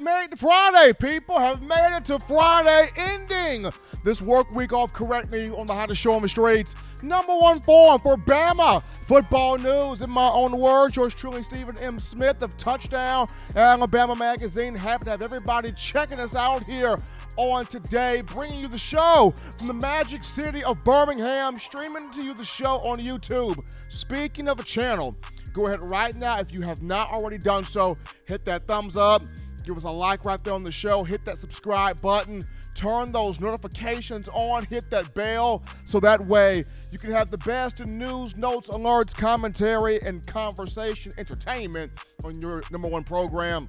made it to Friday, people. Have made it to Friday, ending this work week off correctly on the hottest show on the streets. Number one forum for Bama football news. In my own words, yours truly, Stephen M. Smith of Touchdown Alabama Magazine. Happy to have everybody checking us out here on today, bringing you the show from the magic city of Birmingham, streaming to you the show on YouTube. Speaking of a channel, go ahead right now, if you have not already done so, hit that thumbs up, give us a like right there on the show, hit that subscribe button, turn those notifications on, hit that bell, so that way you can have the best in news, notes, alerts, commentary, and conversation entertainment on your number one program,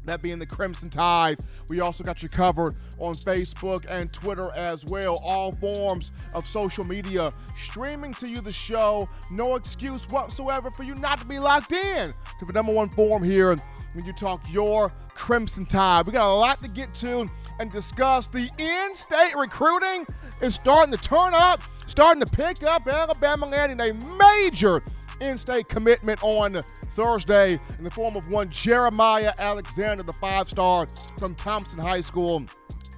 that being the Crimson Tide. We also got you covered on Facebook and Twitter as well. All forms of social media streaming to you the show. No excuse whatsoever for you not to be locked in to the number one forum here when you talk your Crimson Tide. We got a lot to get to and discuss. The in-state recruiting is starting to turn up, starting to pick up. Alabama landing a major in-state commitment on Thursday in the form of one Jeremiah Alexander, the five-star from Thompson High School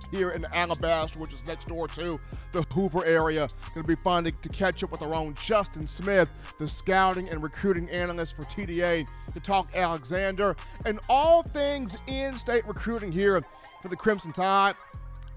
here in Alabaster, which is next door to the Hoover area. Going to be fun to catch up with our own Justin Smith, the scouting and recruiting analyst for TDA, to talk Alexander and all things in-state recruiting here for the Crimson Tide.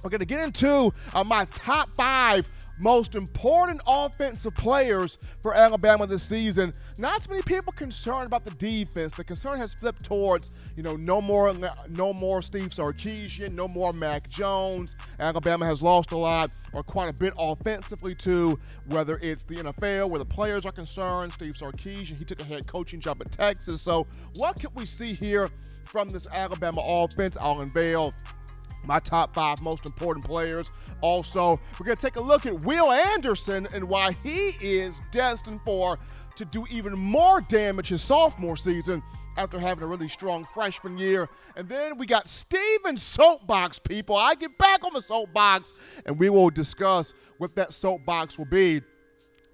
We're going to get into my top 5 most important offensive players for Alabama this season. Not too many people concerned about the defense. The concern has flipped towards, no more Steve Sarkisian, no more Mac Jones. Alabama has lost a lot or quite a bit offensively too, whether it's the NFL where the players are concerned. Steve Sarkisian, he took a head coaching job at Texas. So what can we see here from this Alabama offense? I'll unveil my top 5 most important players. Also, we're going to take a look at Will Anderson and why he is destined to do even more damage his sophomore season after having a really strong freshman year. And then we got Steven's soapbox, people. I get back on the soapbox, and we will discuss what that soapbox will be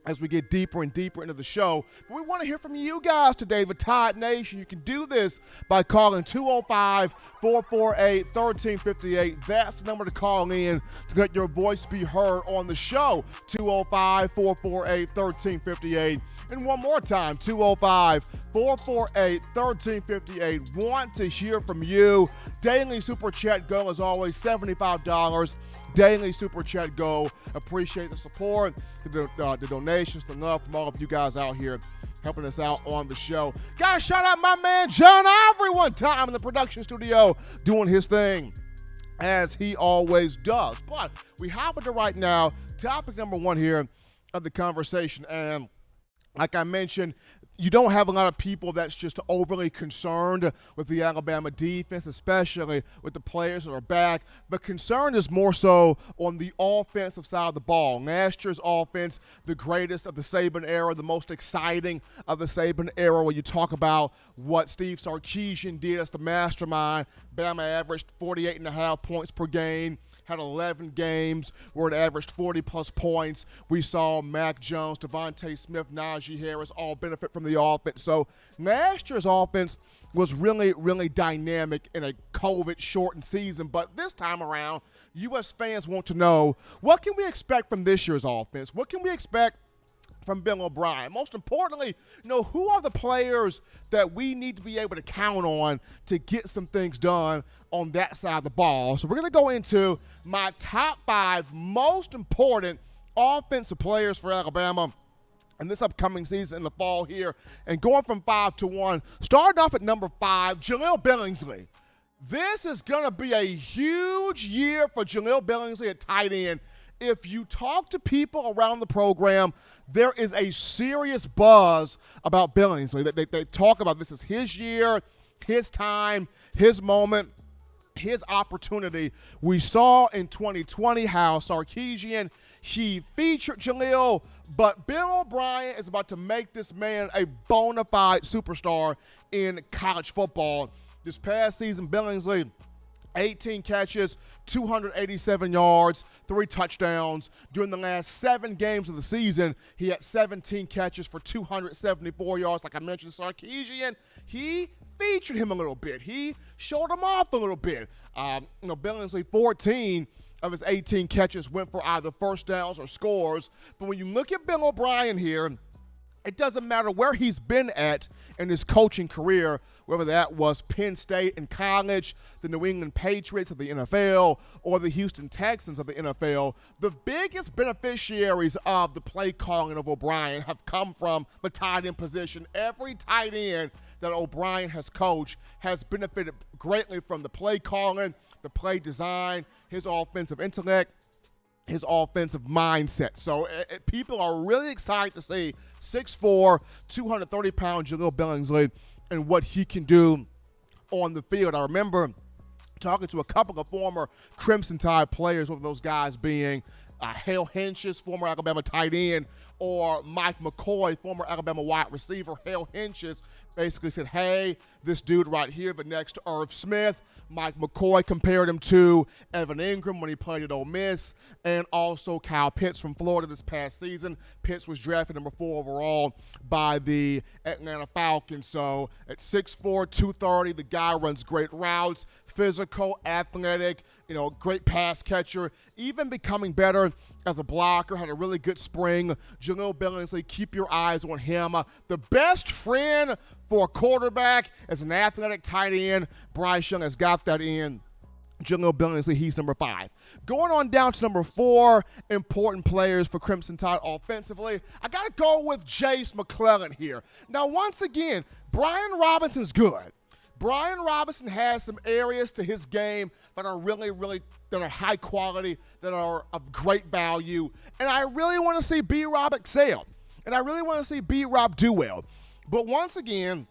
as we get deeper and deeper into the show. But we want to hear from you guys today, the Tide Nation. You can do this by calling 205-448-1358. That's the number to call in to let your voice be heard on the show, 205-448-1358. And one more time, 205-448-1358. Want to hear from you. Daily Super Chat Go, as always, $75. Daily Super Chat Go. Appreciate the support, the donations, the love from all of you guys out here helping us out on the show. Gotta shout out my man John Ivory one time in the production studio doing his thing, as he always does. But we hop into right now, topic number 1 here of the conversation. And like I mentioned, you don't have a lot of people that's just overly concerned with the Alabama defense, especially with the players that are back. The concern is more so on the offensive side of the ball. Last year's offense, the greatest of the Saban era, the most exciting of the Saban era, when you talk about what Steve Sarkisian did as the mastermind. Bama averaged 48.5 points per game. Had 11 games where it averaged 40-plus points. We saw Mac Jones, Devonta Smith, Najee Harris all benefit from the offense. So last year's offense was really, really dynamic in a COVID-shortened season. But this time around, U.S. fans want to know, what can we expect from this year's offense? What can we expect from Bill O'Brien? Most importantly, who are the players that we need to be able to count on to get some things done on that side of the ball? So we're going to go into my top 5 most important offensive players for Alabama in this upcoming season in the fall here. And going from 5 to 1, starting off at number 5, Jaleel Billingsley. This is going to be a huge year for Jaleel Billingsley at tight end. If you talk to people around the program, there is a serious buzz about Billingsley. They talk about this is his year, his time, his moment, his opportunity. We saw in 2020 how Sarkisian, he featured Jaleel, but Bill O'Brien is about to make this man a bona fide superstar in college football. This past season, Billingsley, 18 catches, 287 yards, 3 touchdowns. During the last 7 games of the season, he had 17 catches for 274 yards. Like I mentioned, Sarkisian, he featured him a little bit. He showed him off a little bit. Billingsley, 14 of his 18 catches went for either first downs or scores. But when you look at Bill O'Brien here, it doesn't matter where he's been at in his coaching career, whether that was Penn State in college, the New England Patriots of the NFL, or the Houston Texans of the NFL. The biggest beneficiaries of the play calling of O'Brien have come from the tight end position. Every tight end that O'Brien has coached has benefited greatly from the play calling, the play design, his offensive intellect, his offensive mindset. So people are really excited to see 6'4", 230-pound Jaleel Billingsley and what he can do on the field. I remember talking to a couple of former Crimson Tide players, one of those guys being Hale Henches, former Alabama tight end, or Mike McCoy, former Alabama wide receiver. Hale Henches basically said, hey, this dude right here, the next Irv Smith. Mike McCoy compared him to Evan Ingram when he played at Ole Miss, and also Kyle Pitts from Florida this past season. Pitts was drafted number 4 overall by the Atlanta Falcons. So at 6'4", 230, the guy runs great routes, physical, athletic, great pass catcher, even becoming better as a blocker, had a really good spring. Jaleel Billingsley, keep your eyes on him. The best friend for a quarterback as an athletic tight end. Bryce Young has got that in. Jaleel Billingsley, he's number 5. Going on down to number 4, important players for Crimson Tide offensively. I got to go with Jace Mcclellan here. Now, once again, Brian Robinson's good. Brian Robinson has some areas to his game that are really that are high quality, that are of great value. And I really want to see B-Rob excel. And I really want to see B-Rob do well. But once again,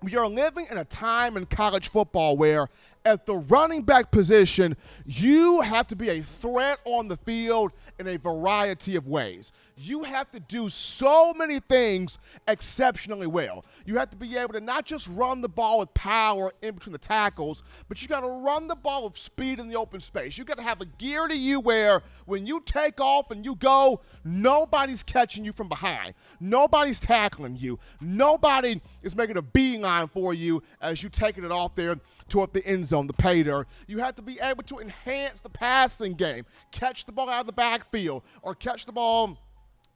we are living in a time in college football where at the running back position, you have to be a threat on the field in a variety of ways. You have to do so many things exceptionally well. You have to be able to not just run the ball with power in between the tackles, but you got to run the ball with speed in the open space. You got to have a gear to you where when you take off and you go, nobody's catching you from behind. Nobody's tackling you. Nobody is making a beeline for you as you taking it off there toward the end zone, the pay dirt. You have to be able to enhance the passing game, catch the ball out of the backfield, or catch the ball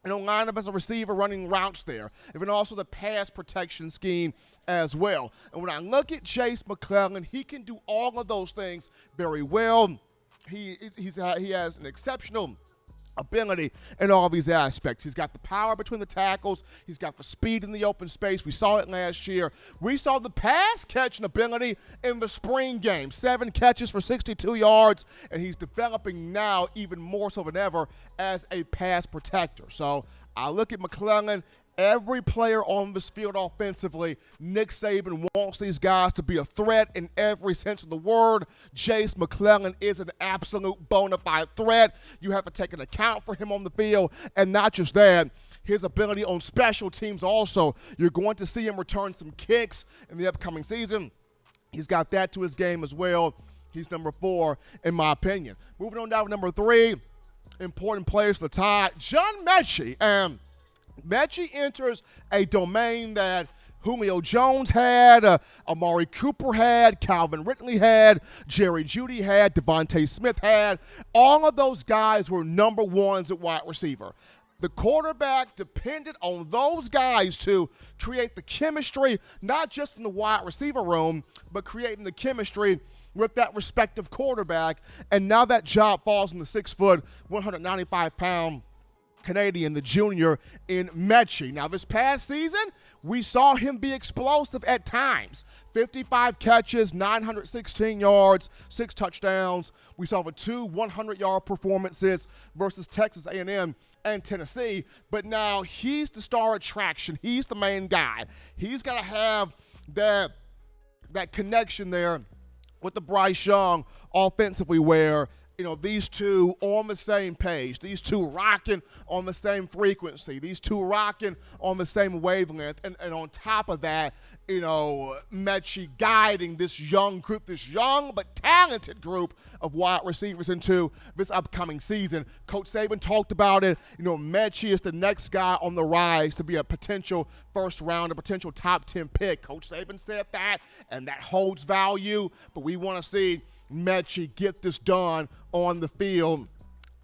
line up as a receiver running routes there, and then also the pass protection scheme as well. And when I look at Jace Mcclellan, he can do all of those things very well. He has an exceptional ability in all of these aspects. He's got the power between the tackles. He's got the speed in the open space. We saw it last year. We saw the pass catching ability in the spring game. 7 catches for 62 yards, and he's developing now even more so than ever as a pass protector. So I look at McClellan. Every player on this field offensively, Nick Saban wants these guys to be a threat in every sense of the word. Jace McClellan is an absolute bona fide threat. You have to take an account for him on the field, and not just that, his ability on special teams also. You're going to see him return some kicks in the upcoming season. He's got that to his game as well. He's number 4 in my opinion. Moving on down to number 3, important players for the Tide. John Mechie. Mechie enters a domain that Julio Jones had, Amari Cooper had, Calvin Ridley had, Jerry Jeudy had, Devonta Smith had. All of those guys were number 1s at wide receiver. The quarterback depended on those guys to create the chemistry, not just in the wide receiver room, but creating the chemistry with that respective quarterback. And now that job falls on the 6', 195-pound Canadian, the junior in Mechie. Now, this past season, we saw him be explosive at times. 55 catches, 916 yards, 6 touchdowns. We saw the 2 100-yard performances versus Texas A&M and Tennessee. But now he's the star attraction. He's the main guy. He's got to have that connection there with the Bryce Young offensively where these two on the same page, these two rocking on the same frequency, these two rocking on the same wavelength, and on top of that, Mechie guiding this young group, this young but talented group of wide receivers into this upcoming season. Coach Saban talked about it. Mechie is the next guy on the rise to be a potential first round, a potential top 10 pick. Coach Saban said that, and that holds value, but we want to see Mechie get this done on the field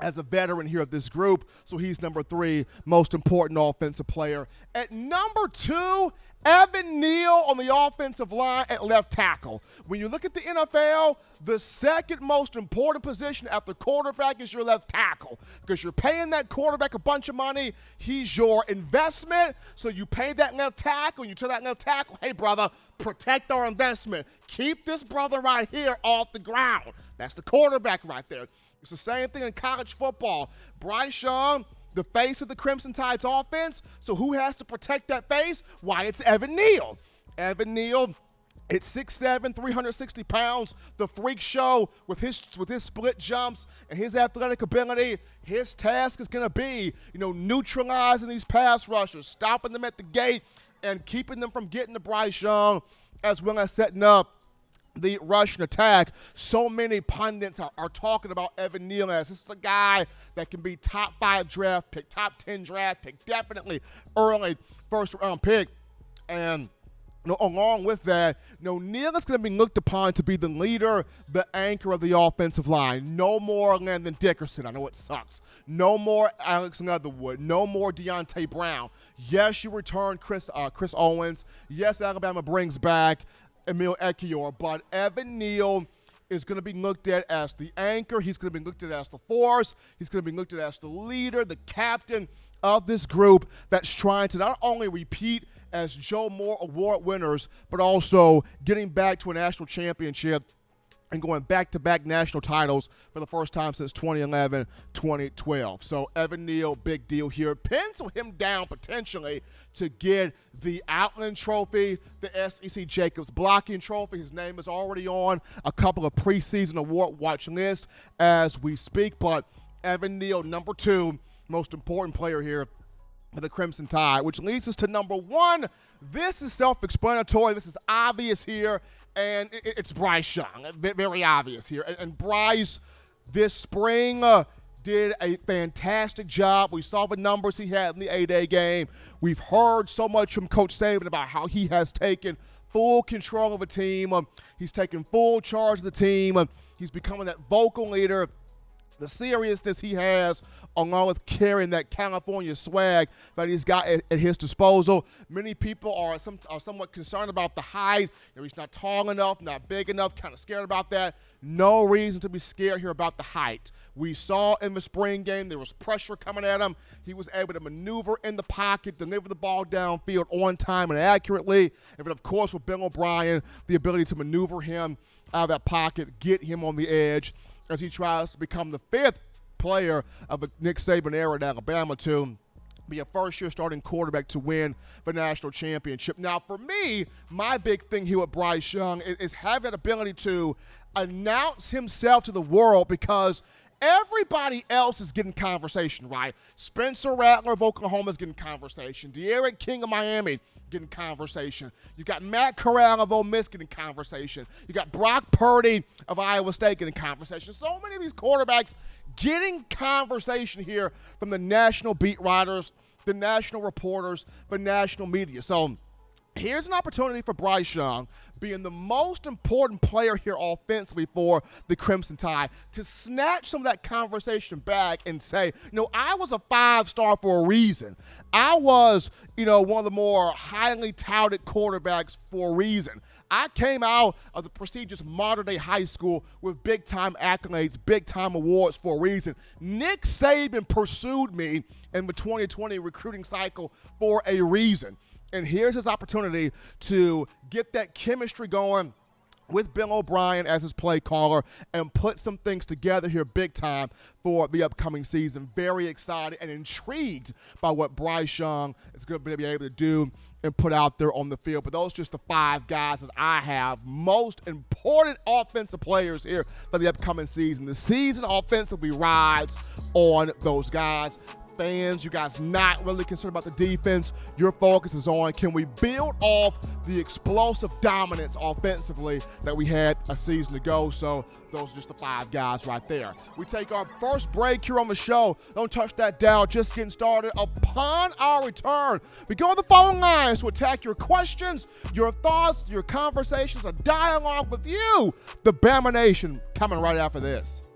as a veteran here of this group. So he's number 3 most important offensive player. At number 2, Evan Neal on the offensive line at left tackle. When you look at the NFL, the second most important position after quarterback is your left tackle, because you're paying that quarterback a bunch of money. He's your investment, so you pay that left tackle, and you tell that left tackle, hey, brother, protect our investment. Keep this brother right here off the ground. That's the quarterback right there. It's the same thing in college football. Bryce Young, the face of the Crimson Tide's offense. So who has to protect that face? Why, it's Evan Neal. Evan Neal, it's 6'7", 360 pounds, the freak show with his split jumps and his athletic ability. His task is going to be, neutralizing these pass rushers, stopping them at the gate, and keeping them from getting to Bryce Young, as well as setting up the Russian attack. So many pundits are talking about Evan Neal as this is a guy that can be top 5 draft pick, top 10 draft pick, definitely early first round pick. And along with that, Neal is going to be looked upon to be the leader, the anchor of the offensive line. No more Landon Dickerson. I know it sucks. No more Alex Leatherwood. No more Deontay Brown. Yes, you return Chris Owens. Yes, Alabama brings back Emil Ekiyor, but Evan Neal is going to be looked at as the anchor. He's going to be looked at as the force. He's going to be looked at as the leader, the captain of this group that's trying to not only repeat as Joe Moore Award winners, but also getting back to a national championship and going back-to-back national titles for the first time since 2011, 2012. So Evan Neal, big deal here. Pencil him down potentially to get the Outland Trophy, the SEC Jacobs Blocking Trophy. His name is already on a couple of preseason award watch lists as we speak. But Evan Neal, number 2, most important player here for the Crimson Tide, which leads us to number 1. This is self-explanatory. This is obvious here, and it's Bryce Young. Very obvious here. And Bryce, this spring, did a fantastic job. We saw the numbers he had in the A-Day game. We've heard so much from Coach Saban about how he has taken full control of a team. He's taken full charge of the team. He's becoming that vocal leader. The seriousness he has, along with carrying that California swag that he's got at his disposal. Many people are somewhat concerned about the height. He's not tall enough, not big enough, kind of scared about that. No reason to be scared here about the height. We saw in the spring game there was pressure coming at him. He was able to maneuver in the pocket, deliver the ball downfield on time and accurately. And then, of course, with Bill O'Brien, the ability to maneuver him out of that pocket, get him on the edge as he tries to become the 5th player of the Nick Saban era at Alabama to be a first-year starting quarterback to win the national championship. Now, for me, my big thing here with Bryce Young is having that ability to announce himself to the world, because everybody else is getting conversation, right? Spencer Rattler of Oklahoma is getting conversation. De'Aaron King of Miami getting conversation. You got Matt Corral of Ole Miss getting conversation. You got Brock Purdy of Iowa State getting conversation. So many of these quarterbacks getting conversation here from the national beat writers, the national reporters, the national media. So here's an opportunity for Bryce Young, being the most important player here offensively for the Crimson Tide, to snatch some of that conversation back and say, I was a 5-star for a reason. I was, one of the more highly touted quarterbacks for a reason. I came out of the prestigious modern-day high school with big-time accolades, big-time awards for a reason. Nick Saban pursued me in the 2020 recruiting cycle for a reason. And here's his opportunity to get that chemistry going with Bill O'Brien as his play caller and put some things together here big time for the upcoming season. Very excited and intrigued by what Bryce Young is going to be able to do and put out there on the field. But those are just the 5 guys that I have most important offensive players here for the upcoming season. The season offensively rides on those guys. Fans, you guys not really concerned about the defense. Your focus is on, can we build off the explosive dominance offensively that we had a season ago? So those are just the 5 guys right there. We take our first break here on the show. Don't touch that dial. Just getting started. Upon our return, we go on the phone lines to attack your questions, your thoughts, your conversations, a dialogue with you, the Bama Nation, coming right after this.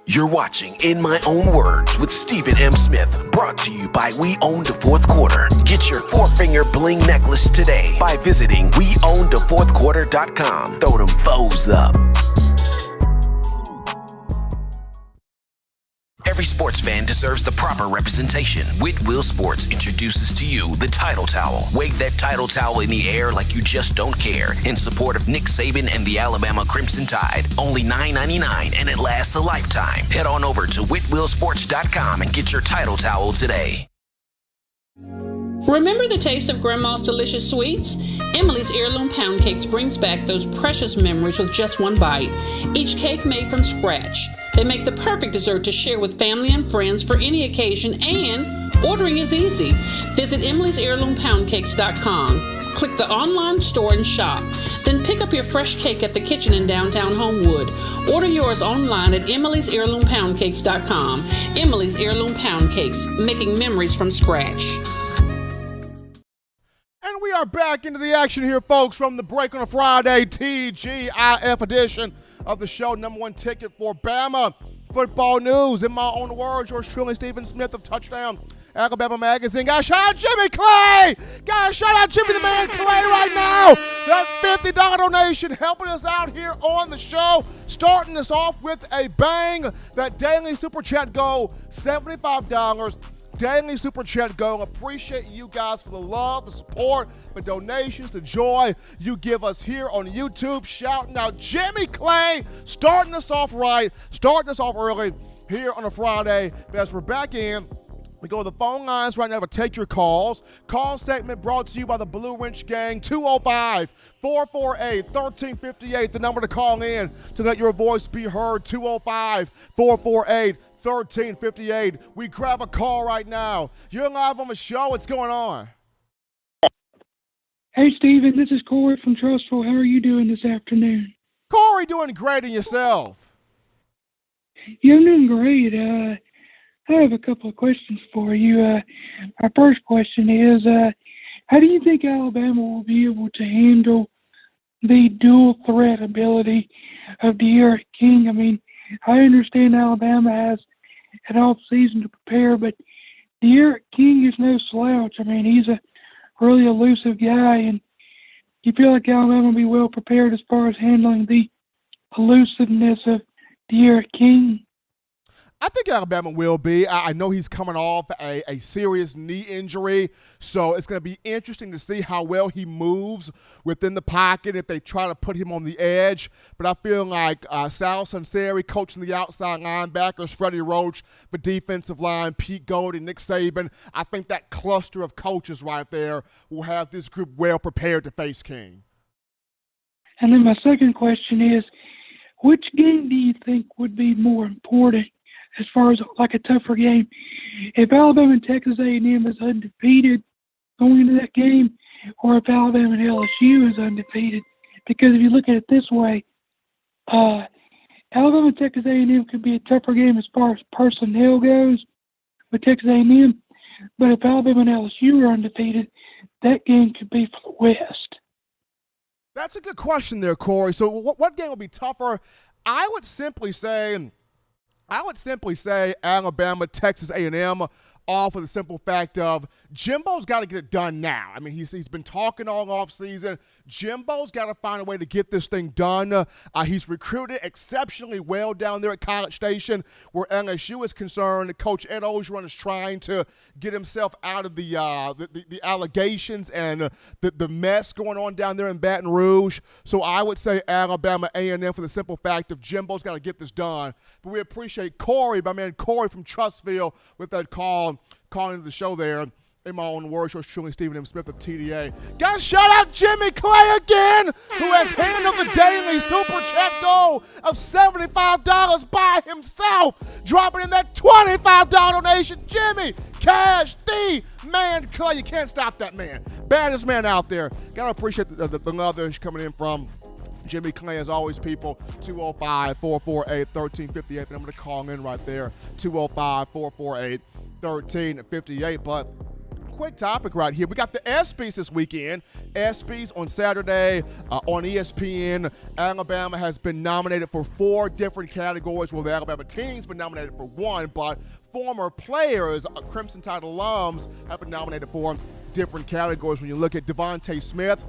You're watching In My Own Words with Stephen M. Smith, brought to you by We Own the Fourth Quarter. Get your 4-finger bling necklace today by visiting weownthefourthquarter.com. Throw them foes up. Every sports fan deserves the proper representation. Whitwell Sports introduces to you the Title Towel. Wave that Title Towel in the air like you just don't care in support of Nick Saban and the Alabama Crimson Tide. Only $9.99 and it lasts a lifetime. Head on over to whitwellsports.com and get your Title Towel today. Remember the taste of Grandma's delicious sweets? Emily's Heirloom Pound Cakes brings back those precious memories with just one bite. Each cake made from scratch. They make the perfect dessert to share with family and friends for any occasion, and ordering is easy. Visit emily'sheirloompoundcakes.com. Click the online store and shop. Then pick up your fresh cake at the kitchen in downtown Homewood. Order yours online at emily'sheirloompoundcakes.com. Emily's Heirloom Pound Cakes, making memories from scratch. And we are back into the action here, folks, from the break on a Friday, TGIF edition of the show. Number 1 ticket for Bama football news. In my own words, yours truly, Stephen Smith of Touchdown Alabama Magazine. Guys, shout out Jimmy Clay. Guys, shout out Jimmy the Man Clay right now. That $50 donation helping us out here on the show. Starting us off with a bang. That daily super chat goal, $75. Daily super chat go. Appreciate you guys for the love, the support, the donations, the joy you give us here on YouTube. Shouting out Jimmy Clay, starting us off right, starting us off early here on a Friday. But as we're back in, we go to the phone lines right now to take your calls. Call segment brought to you by the Blue Wrench Gang, 205-448-1358. The number to call in to let your voice be heard, 205-448-1358. We grab a call right now. You're live on the show. What's going on? Hey, Stephen. This is Corey from Trustful. How are you doing this afternoon? Corey, doing great, and yourself? Yeah, I'm doing great. I have a couple of questions for you. My first question is, how do you think Alabama will be able to handle the dual threat ability of De'Aaron King? I mean, I understand Alabama has an off season to prepare, but De'Aaron King is no slouch. I mean, he's a really elusive guy, and you feel like Alabama will be well prepared as far as handling the elusiveness of De'Aaron King? I think Alabama will be. I know he's coming off a serious knee injury, so it's going to be interesting to see how well he moves within the pocket if they try to put him on the edge. But I feel like Sal Sunseri coaching the outside linebackers, Freddie Roach, the defensive line, Pete Golding, Nick Saban. I think that cluster of coaches right there will have this group well prepared to face King. And then my second question is, which game do you think would be more important as far as like a tougher game? If Alabama and Texas A&M is undefeated going into that game, or if Alabama and LSU is undefeated? Because if you look at it this way, Alabama and Texas A&M could be a tougher game as far as personnel goes with Texas A&M, but if Alabama and LSU are undefeated, that game could be for the West. That's a good question there, Corey. So what game will be tougher? I would simply say Alabama, Texas A&M, all for the simple fact of Jimbo's got to get it done now. I mean, he's been talking all offseason. Jimbo's got to find a way to get this thing done. He's recruited exceptionally well down there at College Station, where LSU is concerned. Coach Ed Ogeron is trying to get himself out of the allegations and the mess going on down there in Baton Rouge. So I would say Alabama A&M for the simple fact of Jimbo's got to get this done. But we appreciate Corey, my man Corey from Trustville, with that calling into the show there. In my own words, yours truly, Stephen M. Smith of TDA. Got to shout out Jimmy Clay again, who has handled the daily super chat goal of $75 by himself, dropping in that $25 donation. Jimmy, cash the man Clay. You can't stop that man. Baddest man out there. Got to appreciate the love that's coming in from Jimmy Clay, as always, people. 205-448-1358. And I'm going to call in right there. 205-448-1358. But quick topic right here. We got the ESPYs this weekend. ESPYs on Saturday on ESPN. Alabama has been nominated for 4 different categories. Well, the Alabama team's been nominated for 1, but former players, Crimson Tide alums, have been nominated for different categories. When you look at Devonta Smith,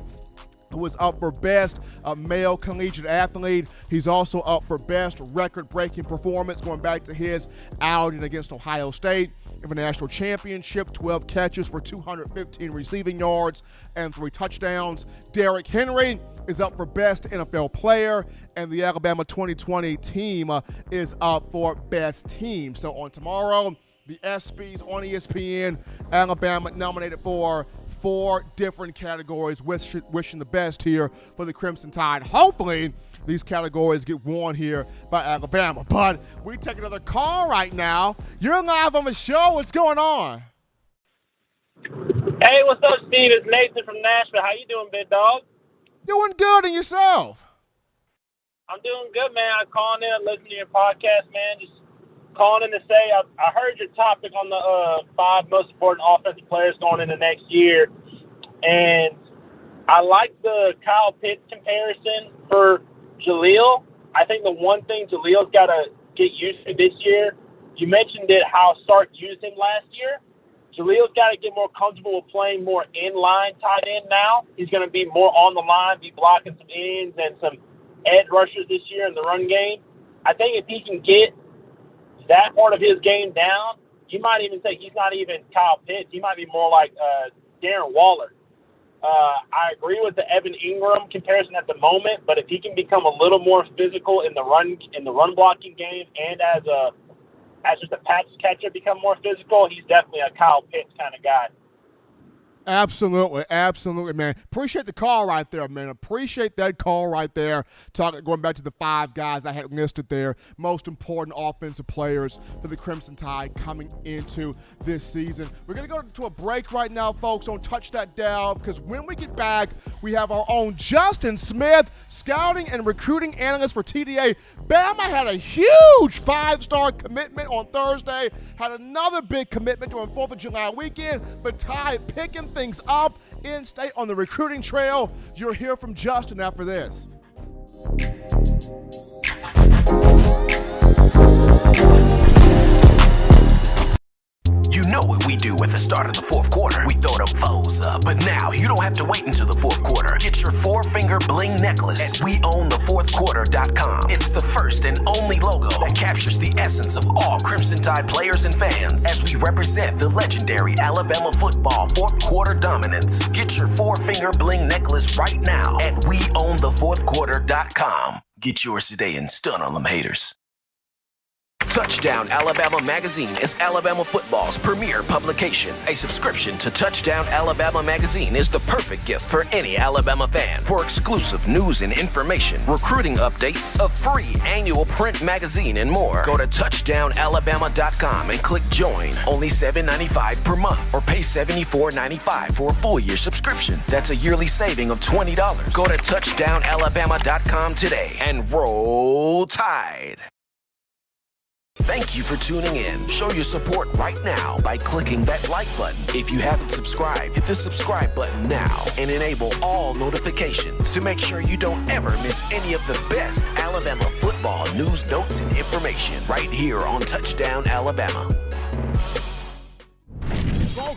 who was up for Best Male Collegiate Athlete. He's also up for Best Record-Breaking Performance, going back to his outing against Ohio State in the national championship. 12 catches for 215 receiving yards and 3 touchdowns. Derrick Henry is up for Best NFL Player, and the Alabama 2020 team is up for Best Team. So on tomorrow, the ESPYs on ESPN, Alabama nominated for 4 different categories. Wishing the best here for the Crimson Tide. Hopefully, these categories get won here by Alabama. But we take another call right now. You're live on the show. What's going on? Hey, what's up, Steve? It's Nathan from Nashville. How you doing, big dog? Doing good, and yourself? I'm doing good, man. I'm calling in and listening to your podcast, man. Just calling in to say I heard your topic on the 5 most important offensive players going into next year, and I like the Kyle Pitts comparison for Jaleel. I think the one thing Jaleel's got to get used to this year, you mentioned it, how Sark used him last year. Jaleel's got to get more comfortable with playing more in-line tight end now. He's going to be more on the line, be blocking some ends and some edge rushers this year in the run game. I think if he can get that part of his game down, you might even say he's not even Kyle Pitts. He might be more like Darren Waller. I agree with the Evan Ingram comparison at the moment, but if he can become a little more physical in the run blocking game, and as just a pass catcher become more physical, he's definitely a Kyle Pitts kind of guy. Absolutely, man. Appreciate the call right there, man. Appreciate that call right there. Going back to the 5 guys I had listed there, most important offensive players for the Crimson Tide coming into this season. We're going to go to a break right now, folks. Don't touch that dial, because when we get back, we have our own Justin Smith, scouting and recruiting analyst for TDA. Bama had a huge 5-star commitment on Thursday, had another big commitment during 4th of July weekend, but Tide picking things up in state on the recruiting trail. You'll hear from Justin after this. You know what we do at the start of the 4th quarter. We throw them foes up. But now you don't have to wait until the 4th quarter. Get your 4-finger bling necklace at weownthefourthquarter.com. It's the first and only logo that captures the essence of all Crimson Tide players and fans as we represent the legendary Alabama football 4th quarter dominance. Get your 4-finger bling necklace right now at weownthefourthquarter.com. Get yours today and stun on them haters. Touchdown Alabama Magazine is Alabama football's premier publication. A subscription to Touchdown Alabama Magazine is the perfect gift for any Alabama fan. For exclusive news and information, recruiting updates, a free annual print magazine, and more, go to touchdownalabama.com and click join. Only $7.95 per month, or pay $74.95 for a full year subscription. That's a yearly saving of $20. Go to touchdownalabama.com today and roll Tide. Thank you for tuning in. Show your support right now by clicking that like button. If you haven't subscribed, hit the subscribe button now and enable all notifications to make sure you don't ever miss any of the best Alabama football news, notes, and information right here on Touchdown Alabama.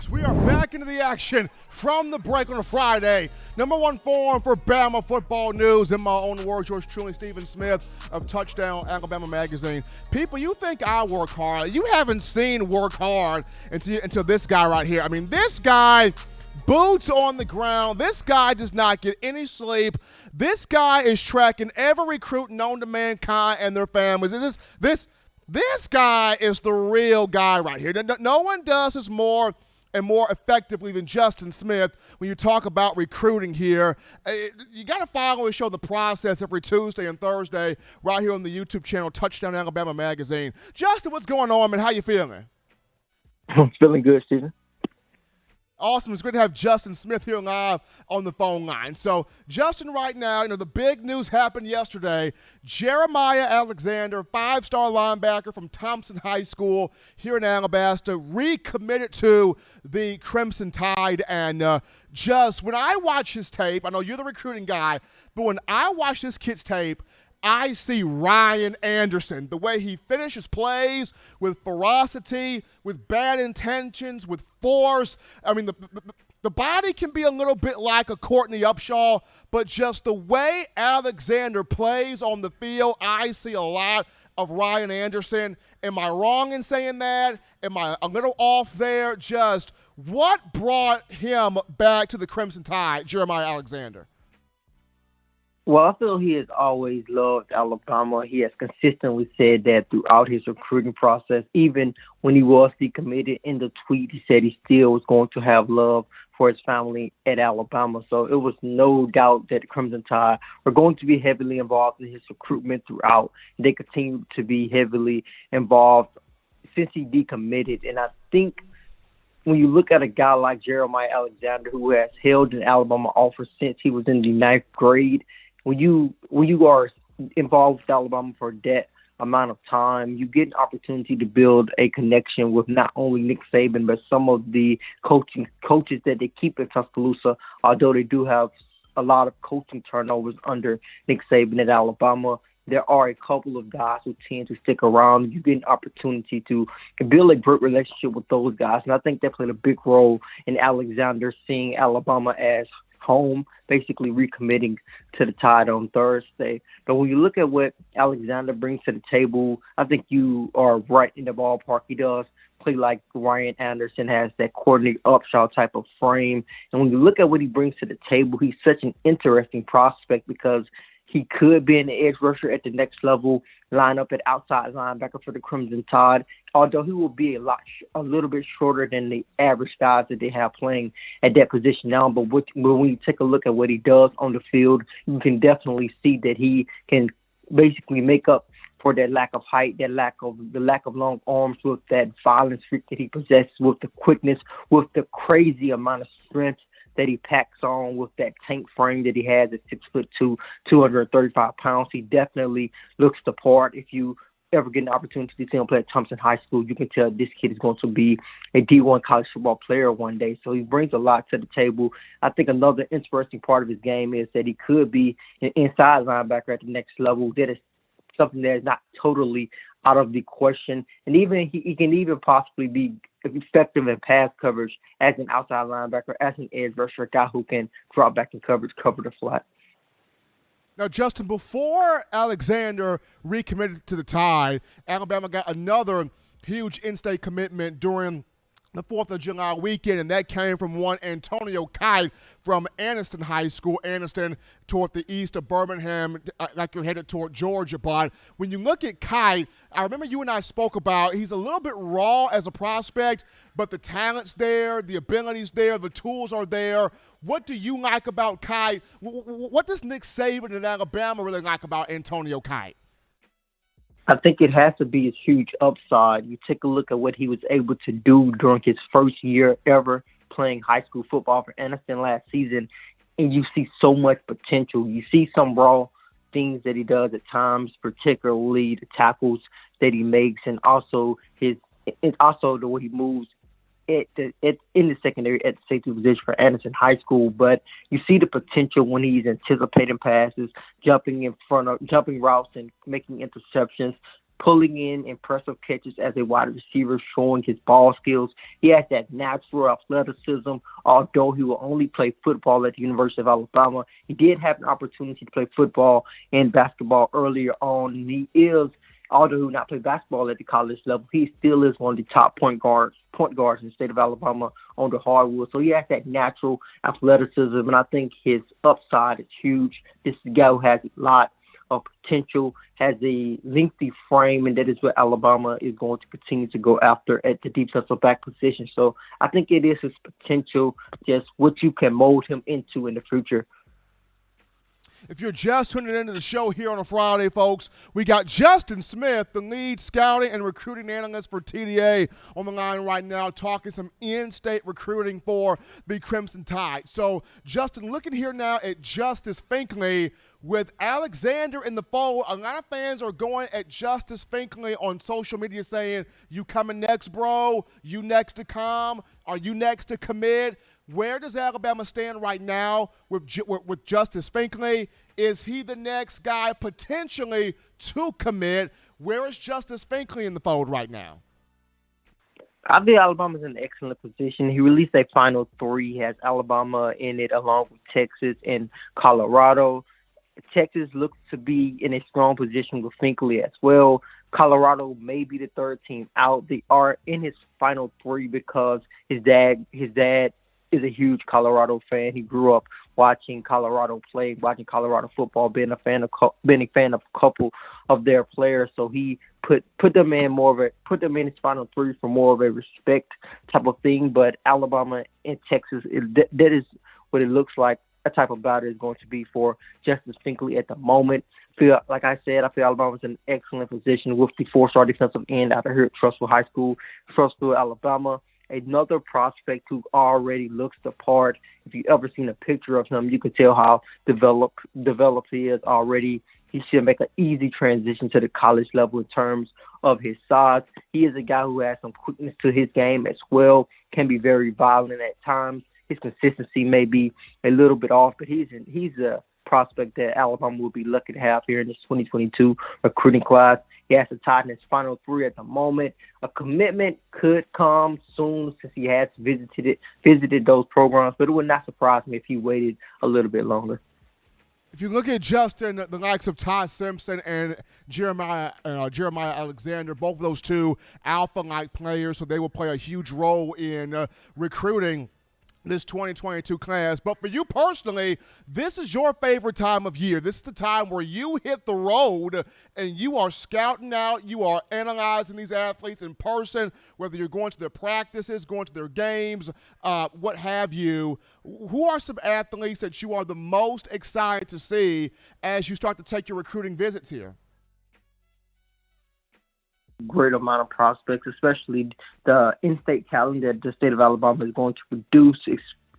folks, we are back into the action from the break on a Friday. Number one forum for Bama football news. In my own words, yours truly, Stephen Smith of Touchdown Alabama Magazine. People, you think I work hard. You haven't seen work hard until this guy right here. I mean, this guy, boots on the ground. This guy does not get any sleep. This guy is tracking every recruit known to mankind and their families. This guy is the real guy right here. No one does this more and more effectively than Justin Smith when you talk about recruiting here. You got to follow and show the process every Tuesday and Thursday right here on the YouTube channel, Touchdown Alabama Magazine. Justin, what's going on, man? How you feeling? I'm feeling good, Stephen. Awesome. It's great to have Justin Smith here live on the phone line. So, Justin, right now, the big news happened yesterday. Jeremiah Alexander, five-star linebacker from Thompson High School here in Alabama, recommitted to the Crimson Tide. And just when I watch his tape, I know you're the recruiting guy, but when I watch this kid's tape, I see Ryan Anderson, the way he finishes plays with ferocity, with bad intentions, with force. I mean, the body can be a little bit like a Courtney Upshaw, but just the way Alexander plays on the field, I see a lot of Ryan Anderson. Am I wrong in saying that? Am I a little off there? Just what brought him back to the Crimson Tide, Jeremiah Alexander? Well, I feel he has always loved Alabama. He has consistently said that throughout his recruiting process. Even when he was decommitted, in the tweet, he said he still was going to have love for his family at Alabama. So it was no doubt that the Crimson Tide were going to be heavily involved in his recruitment throughout. They continue to be heavily involved since he decommitted. And I think when you look at a guy like Jeremiah Alexander, who has held an Alabama offer since he was in the 9th grade, when you are involved with Alabama for that amount of time, you get an opportunity to build a connection with not only Nick Saban, but some of the coaches that they keep in Tuscaloosa, although they do have a lot of coaching turnovers under Nick Saban at Alabama. There are a couple of guys who tend to stick around. You get an opportunity to build a great relationship with those guys. And I think that played a big role in Alexander seeing Alabama as home, basically recommitting to the Tide on Thursday. But when you look at what Alexander brings to the table, I think you are right in the ballpark. He does play like Ryan Anderson, has that Courtney Upshaw type of frame. And when you look at what he brings to the table, he's such an interesting prospect because he could be an edge rusher at the next level, line up at outside linebacker for the Crimson Tide, although he will be a little bit shorter than the average guys that they have playing at that position now. But when you take a look at what he does on the field, you can definitely see that he can basically make up for that lack of height, the lack of long arms, with that violence streak that he possesses, with the quickness, with the crazy amount of strength that he packs on, with that tank frame that he has at 6'2", 235 pounds. He definitely looks the part. If you ever get an opportunity to see him play at Thompson High School, you can tell this kid is going to be a D1 college football player one day. So he brings a lot to the table. I think another interesting part of his game is that he could be an inside linebacker at the next level. That is something that is not totally out of the question. And even he can even possibly be effective in pass coverage as an outside linebacker, as an edge rusher, a guy who can drop back in coverage, cover the flat. Now, Justin, before Alexander recommitted to the Tide, Alabama got another huge in-state commitment during the 4th of July weekend, and that came from one Antonio Kite from Anniston High School, Anniston toward the east of Birmingham, like you're headed toward Georgia. But when you look at Kite, I remember you and I spoke about he's a little bit raw as a prospect, but the talent's there, the ability's there, the tools are there. What do you like about Kite? What does Nick Saban and Alabama really like about Antonio Kite? I think it has to be a huge upside. You take a look at what he was able to do during his first year ever playing high school football for Anniston last season, and you see so much potential. You see some raw things that he does at times, particularly the tackles that he makes, and also the way he moves in the secondary at the safety position for Anderson High School. But you see the potential when he's anticipating passes, jumping routes and making interceptions. pulling in impressive catches as a wide receiver, showing his ball skills. He has that natural athleticism. Although he will only play football at the University of Alabama, he did have an opportunity to play football and basketball earlier on. And he is, although he will not play basketball at the college level, he still is one of the top point guards in the state of Alabama on the hardwood. So he has that natural athleticism, and I think his upside is huge. This is a guy who has a lot of potential, has a lengthy frame, and that is what Alabama is going to continue to go after at the defensive back position. So I think it is his potential, just what you can mold him into in the future. If you're just tuning into the show here on a Friday, folks, we got Justin Smith, the lead scouting and recruiting analyst for TDA, on the line right now, talking some in-state recruiting for the Crimson Tide. So, Justin, looking here now at Justice Finkley, with Alexander in the fold, a lot of fans are going at Justice Finkley on social media saying, you coming next, bro? You next to come? Are you next to commit? Where does Alabama stand right now with Justice Finkley? Is he the next guy potentially to commit? Where is Justice Finkley in the fold right now? I think Alabama's in an excellent position. He released a final 3. He has Alabama in it along with Texas and Colorado. Texas looks to be in a strong position with Finkley as well. Colorado may be the third team out. They are in his final 3 because his dad is a huge Colorado fan. He grew up watching Colorado play, watching Colorado football, being a fan of a couple of their players. So he put them in his final 3 for more of a respect type of thing. But Alabama and Texas, that is what it looks like. A type of battle is going to be for Justice Finkley at the moment. Like I said, I feel Alabama's in an excellent position with the 4-star defensive end out of here at Trussville High School, Trussville, Alabama. Another prospect who already looks the part. If you ever seen a picture of him, you can tell how developed he is already. He should make an easy transition to the college level in terms of his size. He is a guy who has some quickness to his game as well, can be very violent at times. His consistency may be a little bit off, but he's a prospect that Alabama will be lucky to have here in this 2022 recruiting class. He has to tie in his final 3 at the moment. A commitment could come soon since he has visited those programs, but it would not surprise me if he waited a little bit longer. If you look at Justin, the likes of Ty Simpson and Jeremiah Alexander, both of those two alpha-like players, so they will play a huge role in recruiting this 2022 class. But for you personally, this is your favorite time of year. This is the time where you hit the road and you are scouting out, you are analyzing these athletes in person, whether you're going to their practices, going to their games, what have you. Who are some athletes that you are the most excited to see as you start to take your recruiting visits here? Great amount of prospects, especially the in-state talent that the state of Alabama is going to produce,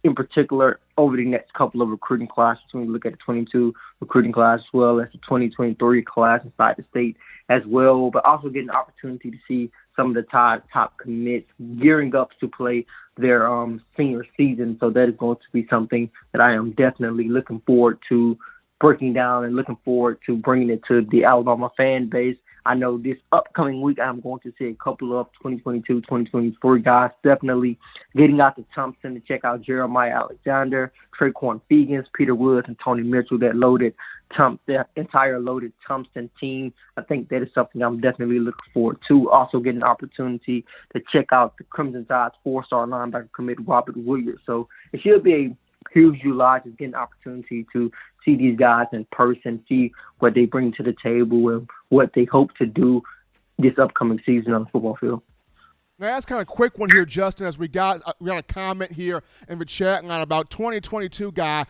in particular over the next couple of recruiting classes. When we look at the 22 recruiting class as well as the 2023 class inside the state as well, but also getting an opportunity to see some of the top commits gearing up to play their senior season. So that is going to be something that I am definitely looking forward to breaking down and looking forward to bringing it to the Alabama fan base. I know this upcoming week I'm going to see a couple of 2022, 2023 guys definitely getting out to Thompson to check out Jeremiah Alexander, Traquan Fegans, Peter Woods, and Tony Mitchell, that entire loaded Thompson team. I think that is something I'm definitely looking forward to. Also getting an opportunity to check out the Crimson Tide's 4-star linebacker commit Robert Williams. So it should be a huge July, just getting an opportunity to see these guys in person, see what they bring to the table and what they hope to do this upcoming season on the football field. Now, that's kind of a quick one here, Justin, as we got a comment here in the chat line about 2022 guy.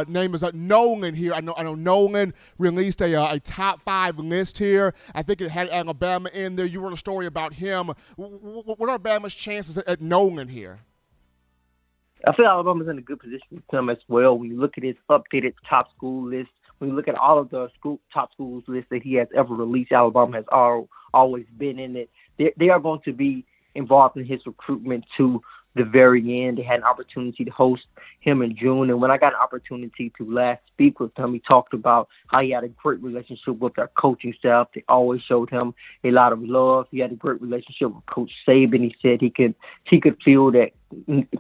Name is Nolan here. I know Nolan released a top 5 list here. I think it had Alabama in there. You wrote a story about him. What are Alabama's chances at Nolan here? I feel Alabama's in a good position with him as well. When you look at his updated top school list, when you look at all of the top schools lists that he has ever released, Alabama has always been in it. They are going to be involved in his recruitment to the very end. They had an opportunity to host him in June. And when I got an opportunity to last speak with him, he talked about how he had a great relationship with their coaching staff. They always showed him a lot of love. He had a great relationship with Coach Saban. He said he could feel that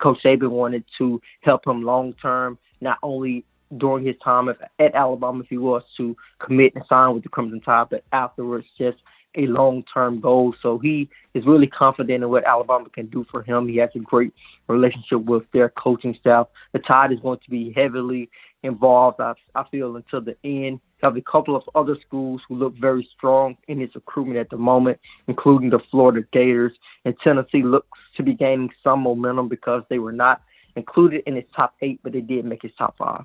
Coach Saban wanted to help him long term, not only during his time at Alabama, if he was to commit and sign with the Crimson Tide, but afterwards, just a long-term goal. So he is really confident in what Alabama can do for him. He has a great relationship with their coaching staff. The Tide is going to be heavily involved, I feel, until the end. We have a couple of other schools who look very strong in its recruitment at the moment, including the Florida Gators. And Tennessee looks to be gaining some momentum because they were not included in its top 8, but they did make its top 5.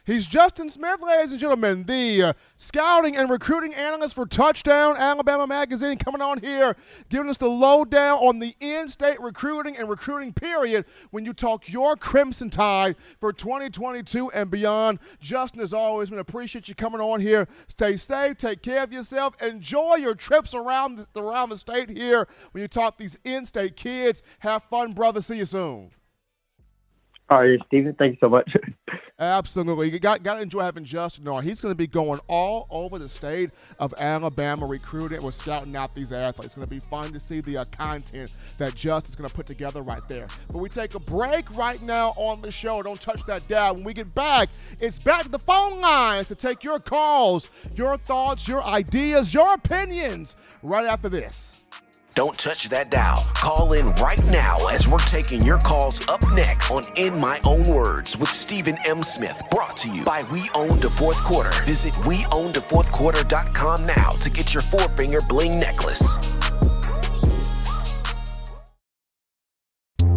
He's Justin Smith, ladies and gentlemen, the scouting and recruiting analyst for Touchdown Alabama Magazine, coming on here, giving us the lowdown on the in-state recruiting and recruiting period when you talk your Crimson Tide for 2022 and beyond. Justin, as always, we appreciate you coming on here. Stay safe, take care of yourself, enjoy your trips around the state here when you talk these in-state kids. Have fun, brother. See you soon. All right, Stephen, thank you so much. Absolutely. You got to enjoy having Justin on. He's going to be going all over the state of Alabama recruiting. We're scouting out these athletes. It's going to be fun to see the content that Justin's going to put together right there. But we take a break right now on the show. Don't touch that dial. When we get back, it's back to the phone lines to take your calls, your thoughts, your ideas, your opinions right after this. Don't touch that dial. Call in right now as we're taking your calls up next on In My Own Words with Stephen M. Smith. Brought to you by We Own the Fourth Quarter. Visit weownthefourthquarter.com now to get your 4-finger bling necklace.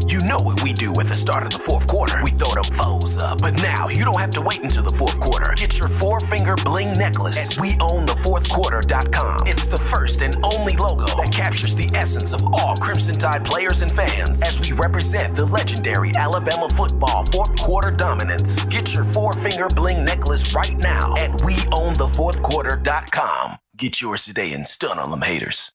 You know what we do at the start of the fourth quarter. We throw them foes up. But now you don't have to wait until the fourth quarter. Get your 4-finger bling necklace at weownthefourthquarter.com. It's the first and only logo that captures the essence of all Crimson Tide players and fans as we represent the legendary Alabama football fourth quarter dominance. Get your 4-finger bling necklace right now at weownthefourthquarter.com. Get yours today and stun on them haters.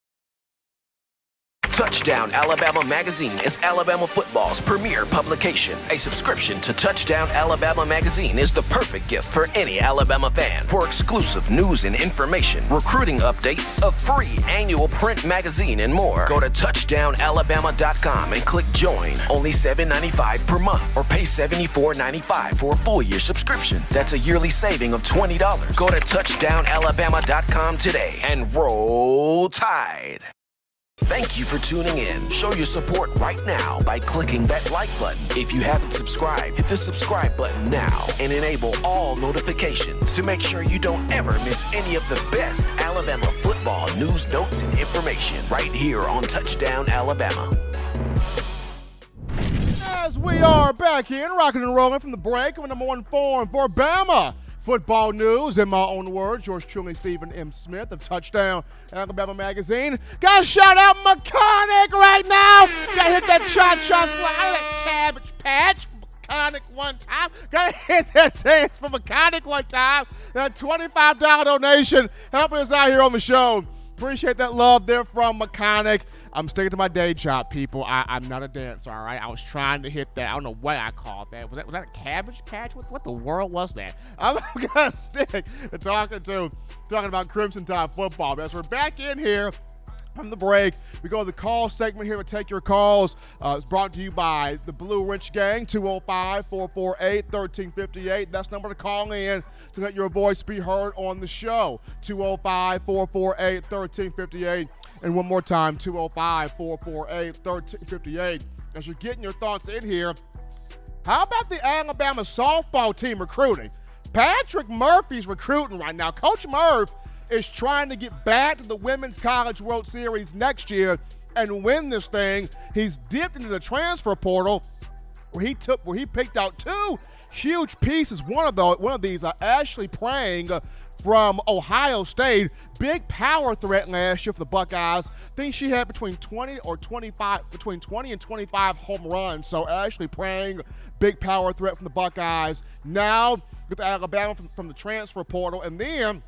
Touchdown Alabama Magazine is Alabama football's premier publication. A subscription to Touchdown Alabama Magazine is the perfect gift for any Alabama fan. For exclusive news and information, recruiting updates, a free annual print magazine, and more, go to touchdownalabama.com and click join. Only $7.95 per month or pay $74.95 for a full-year subscription. That's a yearly saving of $20. Go to touchdownalabama.com today and roll Tide. Thank you for tuning in. Show your support right now by clicking that like button. If you haven't subscribed, hit the subscribe button now and enable all notifications to make sure you don't ever miss any of the best Alabama football news, notes, and information right here on Touchdown Alabama. As we are back in, rocking and rolling from the break of number 1 form for Bama football news, in my own words, yours truly, Stephen M. Smith of Touchdown Alabama Magazine. Gotta shout out McConaughey right now. Gotta hit that cha-cha slide, that cabbage patch. McConaughey one time. Gotta hit that dance for McConaughey one time. That $25 donation helping us out here on the show. Appreciate that love there from McConaughey. I'm sticking to my day job, people. I'm not a dancer, all right? I was trying to hit that. I don't know what I called that. Was that a cabbage patch? What the world was that? I'm going to stick to talking about Crimson Tide football. As we're back in here from the break, we go to the call segment here to take your calls. It's brought to you by the Blue Wrench Gang, 205-448-1358. That's the number to call in to let your voice be heard on the show, 205-448-1358. And one more time, 205-448-1358. As you're getting your thoughts in here, how about the Alabama softball team recruiting? Patrick Murphy's recruiting right now. Coach Murph is trying to get back to the Women's College World Series next year and win this thing. He's dipped into the transfer portal where he picked out 2 huge pieces. One of these are Ashley Prang from Ohio State, big power threat last year for the Buckeyes. I think she had between 20 and 25 home runs. So Ashley Prang, big power threat from the Buckeyes. Now with Alabama from the transfer portal, and then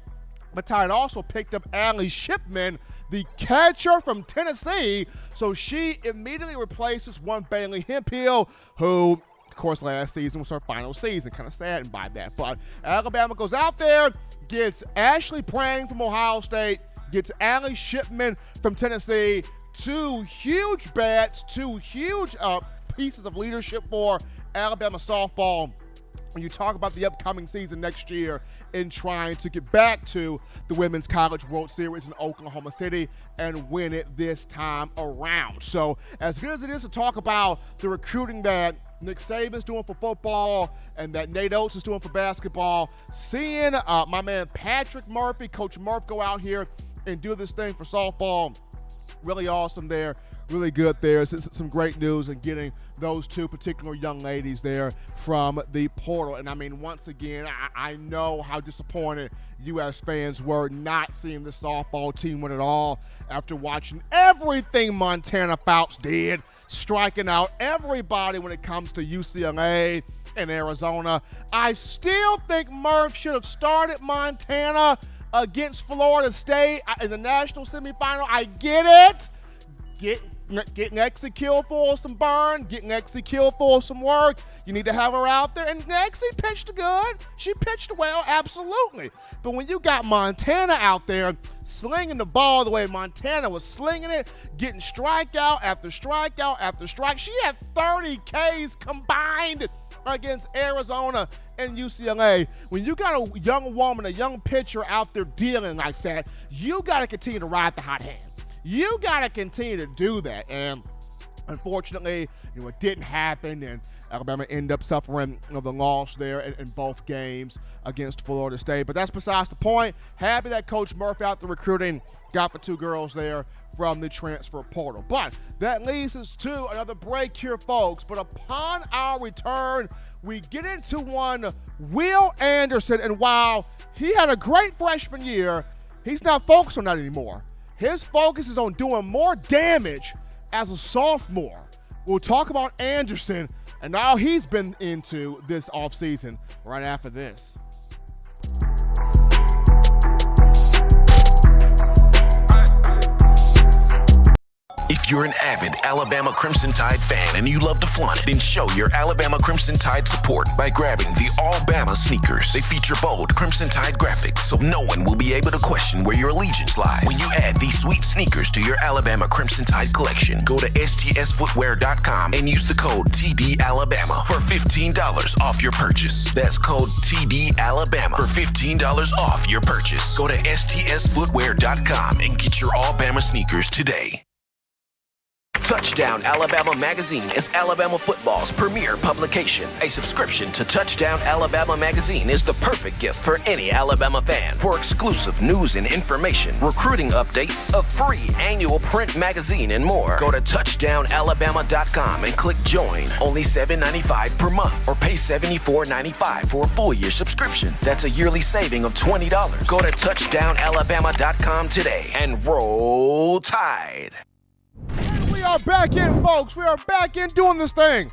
But Tide also picked up Allie Shipman, the catcher from Tennessee, so she immediately replaces one Bailey Hemphill, who, of course, last season was her final season. Kind of saddened by that. But Alabama goes out there, gets Ashley Prang from Ohio State, gets Allie Shipman from Tennessee. Two huge bats, two huge pieces of leadership for Alabama softball when you talk about the upcoming season next year in trying to get back to the Women's College World Series in Oklahoma City and win it this time around. So as good as it is to talk about the recruiting that Nick Saban's doing for football and that Nate Oates is doing for basketball, seeing my man Patrick Murphy, Coach Murph, go out here and do this thing for softball, really awesome there. Really good there. Some great news in getting those two particular young ladies there from the portal. And I mean, once again, I know how disappointed U.S. fans were not seeing the softball team win at all after watching everything Montana Phelps did, striking out everybody when it comes to UCLA and Arizona. I still think Murph should have started Montana against Florida State in the national semifinal. I get it. Getting Exie killed for some burn, getting Exie killed for some work. You need to have her out there. And Exie pitched good. She pitched well, absolutely. But when you got Montana out there slinging the ball the way Montana was slinging it, getting strikeout after strikeout after strike, she had 30 Ks combined against Arizona and UCLA. When you got a young woman, a young pitcher out there dealing like that, you got to continue to ride the hot hand. You got to continue to do that. And unfortunately, it didn't happen, and Alabama ended up suffering the loss there in both games against Florida State. But that's besides the point. Happy that Coach Murphy out the recruiting got the two girls there from the transfer portal. But that leads us to another break here, folks. But upon our return, we get into one Will Anderson. And while he had a great freshman year, he's not focused on that anymore. His focus is on doing more damage as a sophomore. We'll talk about Anderson and how he's been into this offseason right after this. If you're an avid Alabama Crimson Tide fan and you love to flaunt it, then show your Alabama Crimson Tide support by grabbing the All Bama sneakers. They feature bold Crimson Tide graphics, so no one will be able to question where your allegiance lies. When you add these sweet sneakers to your Alabama Crimson Tide collection, go to stsfootwear.com and use the code TDAlabama for $15 off your purchase. That's code TDAlabama for $15 off your purchase. Go to stsfootwear.com and get your All Bama sneakers today. Touchdown Alabama Magazine is Alabama football's premier publication. A subscription to Touchdown Alabama Magazine is the perfect gift for any Alabama fan. For exclusive news and information, recruiting updates, a free annual print magazine, and more, go to touchdownalabama.com and click join. Only $7.95 per month, or pay $74.95 for a full year subscription. That's a yearly saving of $20. Go to touchdownalabama.com today and roll Tide. We are back in, folks. We are back in doing this thing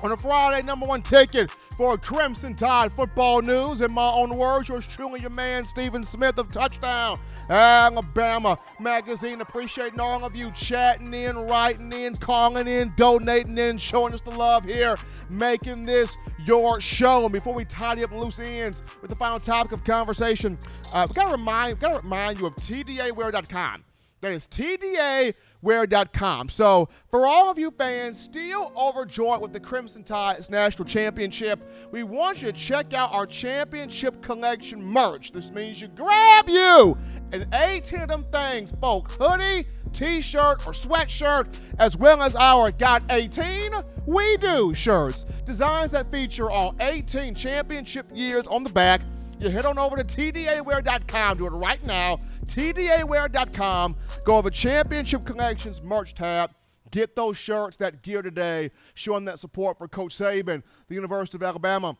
on a Friday number one ticket for Crimson Tide football news. In my own words, yours truly, your man, Stephen Smith of Touchdown Alabama Magazine. Appreciating all of you chatting in, writing in, calling in, donating in, showing us the love here, making this your show. And before we tidy up loose ends with the final topic of conversation, we got to remind you of TDAwear.com. That is TDAwear.com. So for all of you fans still overjoyed with the Crimson Tide's national championship, we want you to check out our championship collection merch. This means you grab you an 18 of them things, folks, hoodie, t-shirt, or sweatshirt, as well as our Got 18 We Do shirts. Designs that feature all 18 championship years on the back. You head on over to TDAwear.com. Do it right now. TDAwear.com. Go over Championship Collections merch tab. Get those shirts, that gear today, showing that support for Coach Saban, the University of Alabama,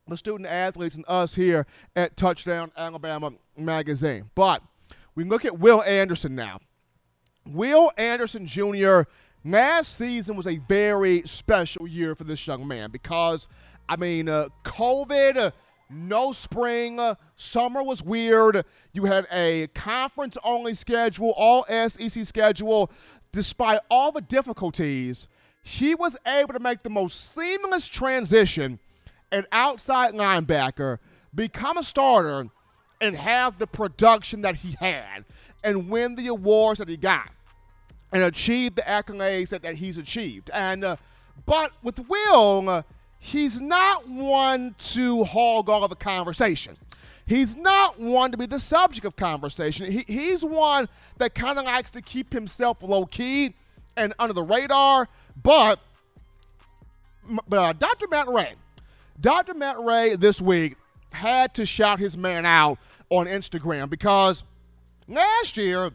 the student athletes, and us here at Touchdown Alabama Magazine. But we look at Will Anderson now. Will Anderson Jr., last season was a very special year for this young man because, COVID no spring. Summer was weird. You had a conference-only schedule, all SEC schedule. Despite all the difficulties, he was able to make the most seamless transition at outside linebacker, become a starter, and have the production that he had, and win the awards that he got, and achieve the accolades that he's achieved. And but with Will, he's not one to hog all the conversation. He's not one to be the subject of conversation. He's one that kind of likes to keep himself low-key and under the radar. But Dr. Matt Ray this week had to shout his man out on Instagram, because last year,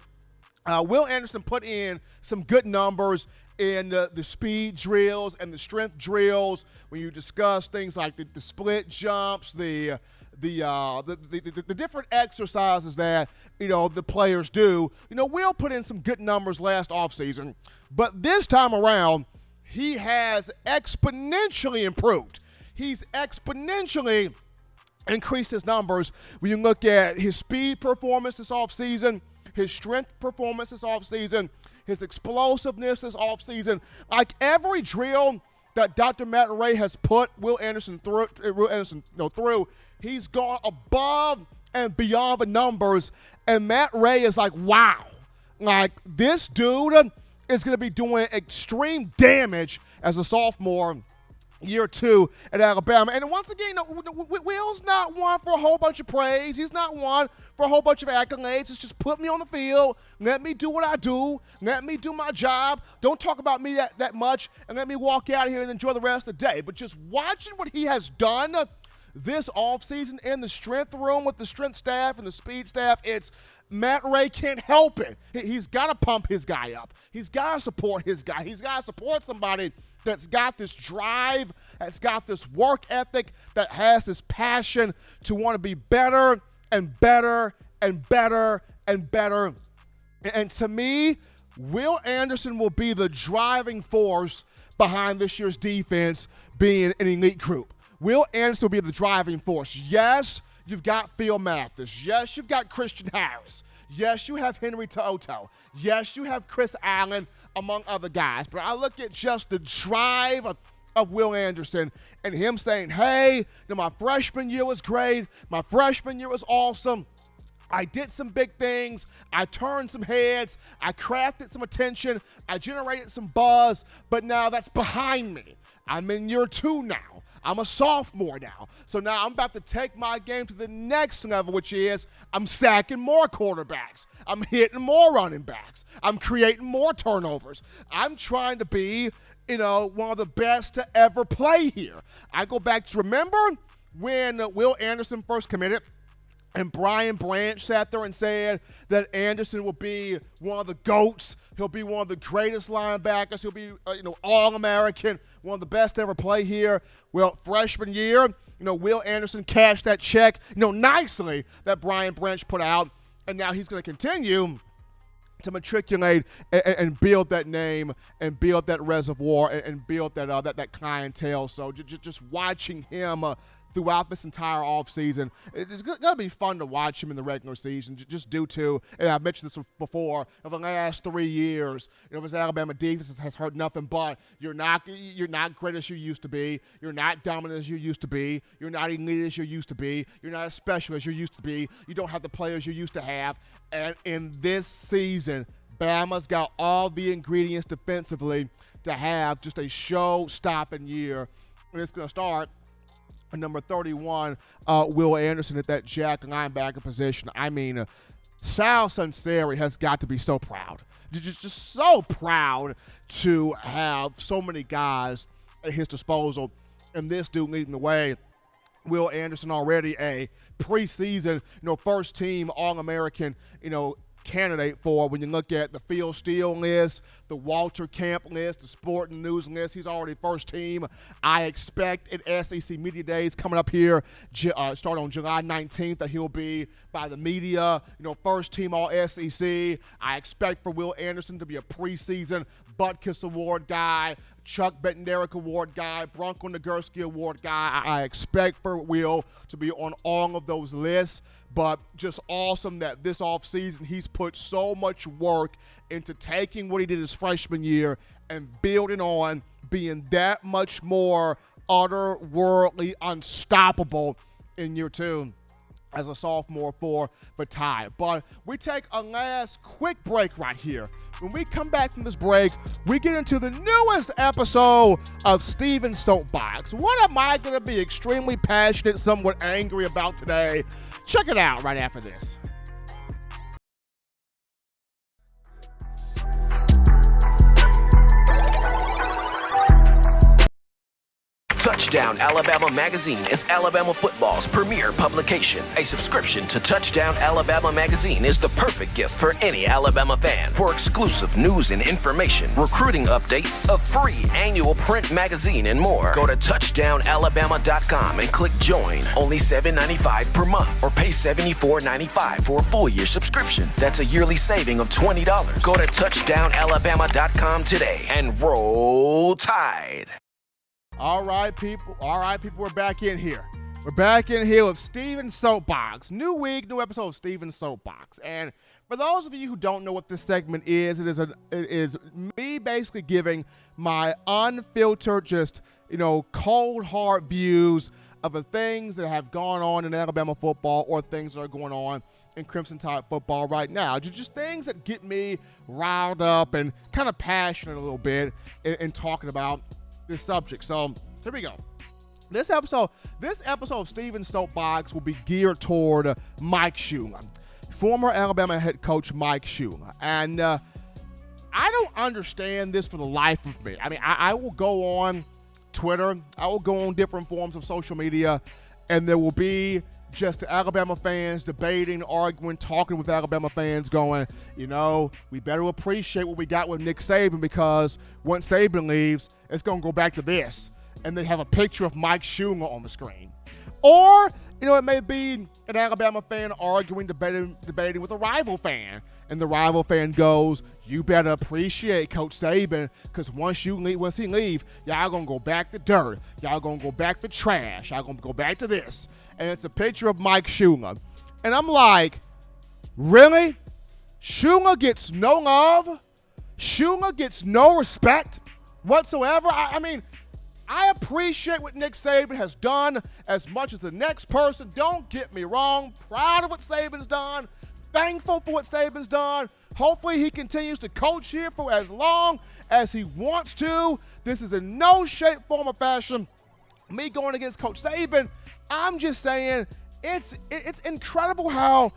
Will Anderson put in some good numbers in the speed drills and the strength drills when you discuss things like the split jumps, the different exercises that, the players do. Will put in some good numbers last offseason, but this time around, he has exponentially improved. He's exponentially increased his numbers when you look at his speed performance this offseason, his strength performance this offseason, his explosiveness this offseason. Like every drill that Dr. Matt Ray has put Will Anderson through, he's gone above and beyond the numbers. And Matt Ray is like, wow, like this dude is going to be doing extreme damage as a sophomore year 2 at Alabama. And once again, Will's not one for a whole bunch of praise. He's not one for a whole bunch of accolades. It's just put me on the field. Let me do what I do. Let me do my job. Don't talk about me that much, and let me walk out of here and enjoy the rest of the day. But just watching what he has done this offseason in the strength room with the strength staff and the speed staff, it's Matt Ray can't help it. He's got to pump his guy up. He's got to support his guy. He's got to support somebody that's got this drive, that's got this work ethic, that has this passion to want to be better and better and better and better. And to me, Will Anderson will be the driving force behind this year's defense being an elite group. Will Anderson will be the driving force. Yes, you've got Phil Mathis. Yes, you've got Christian Harris. Yes, you have Henry To'oTo'o. Yes, you have Chris Allen, among other guys. But I look at just the drive of Will Anderson and him saying, hey, my freshman year was great. My freshman year was awesome. I did some big things. I turned some heads. I crafted some attention. I generated some buzz. But now that's behind me. I'm in year 2 now. I'm a sophomore now. So now I'm about to take my game to the next level, which is I'm sacking more quarterbacks. I'm hitting more running backs. I'm creating more turnovers. I'm trying to be, one of the best to ever play here. I go back to remember when Will Anderson first committed, and Brian Branch sat there and said that Anderson will be one of the GOATs. He'll be one of the greatest linebackers. He'll be, All-American, one of the best to ever play here. Well, freshman year, Will Anderson cashed that check, nicely that Brian Branch put out. And now he's going to continue to matriculate and build that name and build that reservoir and build that clientele. So just watching him throughout this entire offseason, it's going to be fun to watch him in the regular season, just due to, and I've mentioned this before, of the last 3 years, this Alabama defense has heard nothing but you're not great as you used to be, you're not dominant as you used to be, you're not elite as you used to be, you're not as special as you used to be, you don't have the players you used to have. And in this season, Bama's got all the ingredients defensively to have just a show-stopping year. And it's going to start number 31, Will Anderson at that jack linebacker position. I mean, Sal Sunseri has got to be so proud. Just so proud to have so many guys at his disposal, and this dude leading the way. Will Anderson already a preseason, first team All-American, candidate for when you look at the Phil Steele list, the Walter Camp list, the Sporting News list. He's already first team. I expect at SEC Media Days coming up here, start on July 19th, that he'll be by the media, first team all SEC. I expect for Will Anderson to be a preseason Butkus Award guy, Chuck Bednarik Award guy, Bronco Nagurski Award guy. I expect for Will to be on all of those lists. But just awesome that this offseason he's put so much work into taking what he did his freshman year and building on being that much more otherworldly unstoppable in year 2 as a sophomore for Ty. But we take a last quick break right here. When we come back from this break, we get into the newest episode of Steven's Soapbox. What am I going to be extremely passionate, somewhat angry about today? Check it out right after this. Touchdown Alabama Magazine is Alabama football's premier publication. A subscription to Touchdown Alabama Magazine is the perfect gift for any Alabama fan. For exclusive news and information, recruiting updates, a free annual print magazine, and more, go to touchdownalabama.com and click join. Only $7.95 per month, or pay $74.95 for a full year subscription. That's a yearly saving of $20. Go to touchdownalabama.com today and roll Tide. All right, people, we're back in here. We're back in here with Steven's Soapbox. New week, new episode of Steven's Soapbox. And for those of you who don't know what this segment is, it is me basically giving my unfiltered, just, cold, hard views of the things that have gone on in Alabama football or things that are going on in Crimson Tide football right now. Just things that get me riled up and kind of passionate a little bit in talking about this subject. So here we go. This episode of Steven's Soapbox will be geared toward Mike Shula, former Alabama head coach Mike Shula. And I don't understand this for the life of me. I mean, I will go on Twitter, I will go on different forms of social media, and there will be just Alabama fans debating, arguing, talking with Alabama fans going, we better appreciate what we got with Nick Saban, because once Saban leaves, it's going to go back to this. And they have a picture of Mike Shula on the screen. Or, it may be an Alabama fan arguing, debating with a rival fan. And the rival fan goes, you better appreciate Coach Saban, because once he leaves, y'all going to go back to dirt. Y'all going to go back to trash. Y'all going to go back to this. And it's a picture of Mike Shula. And I'm like, really? Shula gets no love? Shula gets no respect whatsoever? I mean, I appreciate what Nick Saban has done as much as the next person. Don't get me wrong. Proud of what Saban's done. Thankful for what Saban's done. Hopefully he continues to coach here for as long as he wants to. This is in no shape, form, or fashion me going against Coach Saban. I'm just saying it's incredible how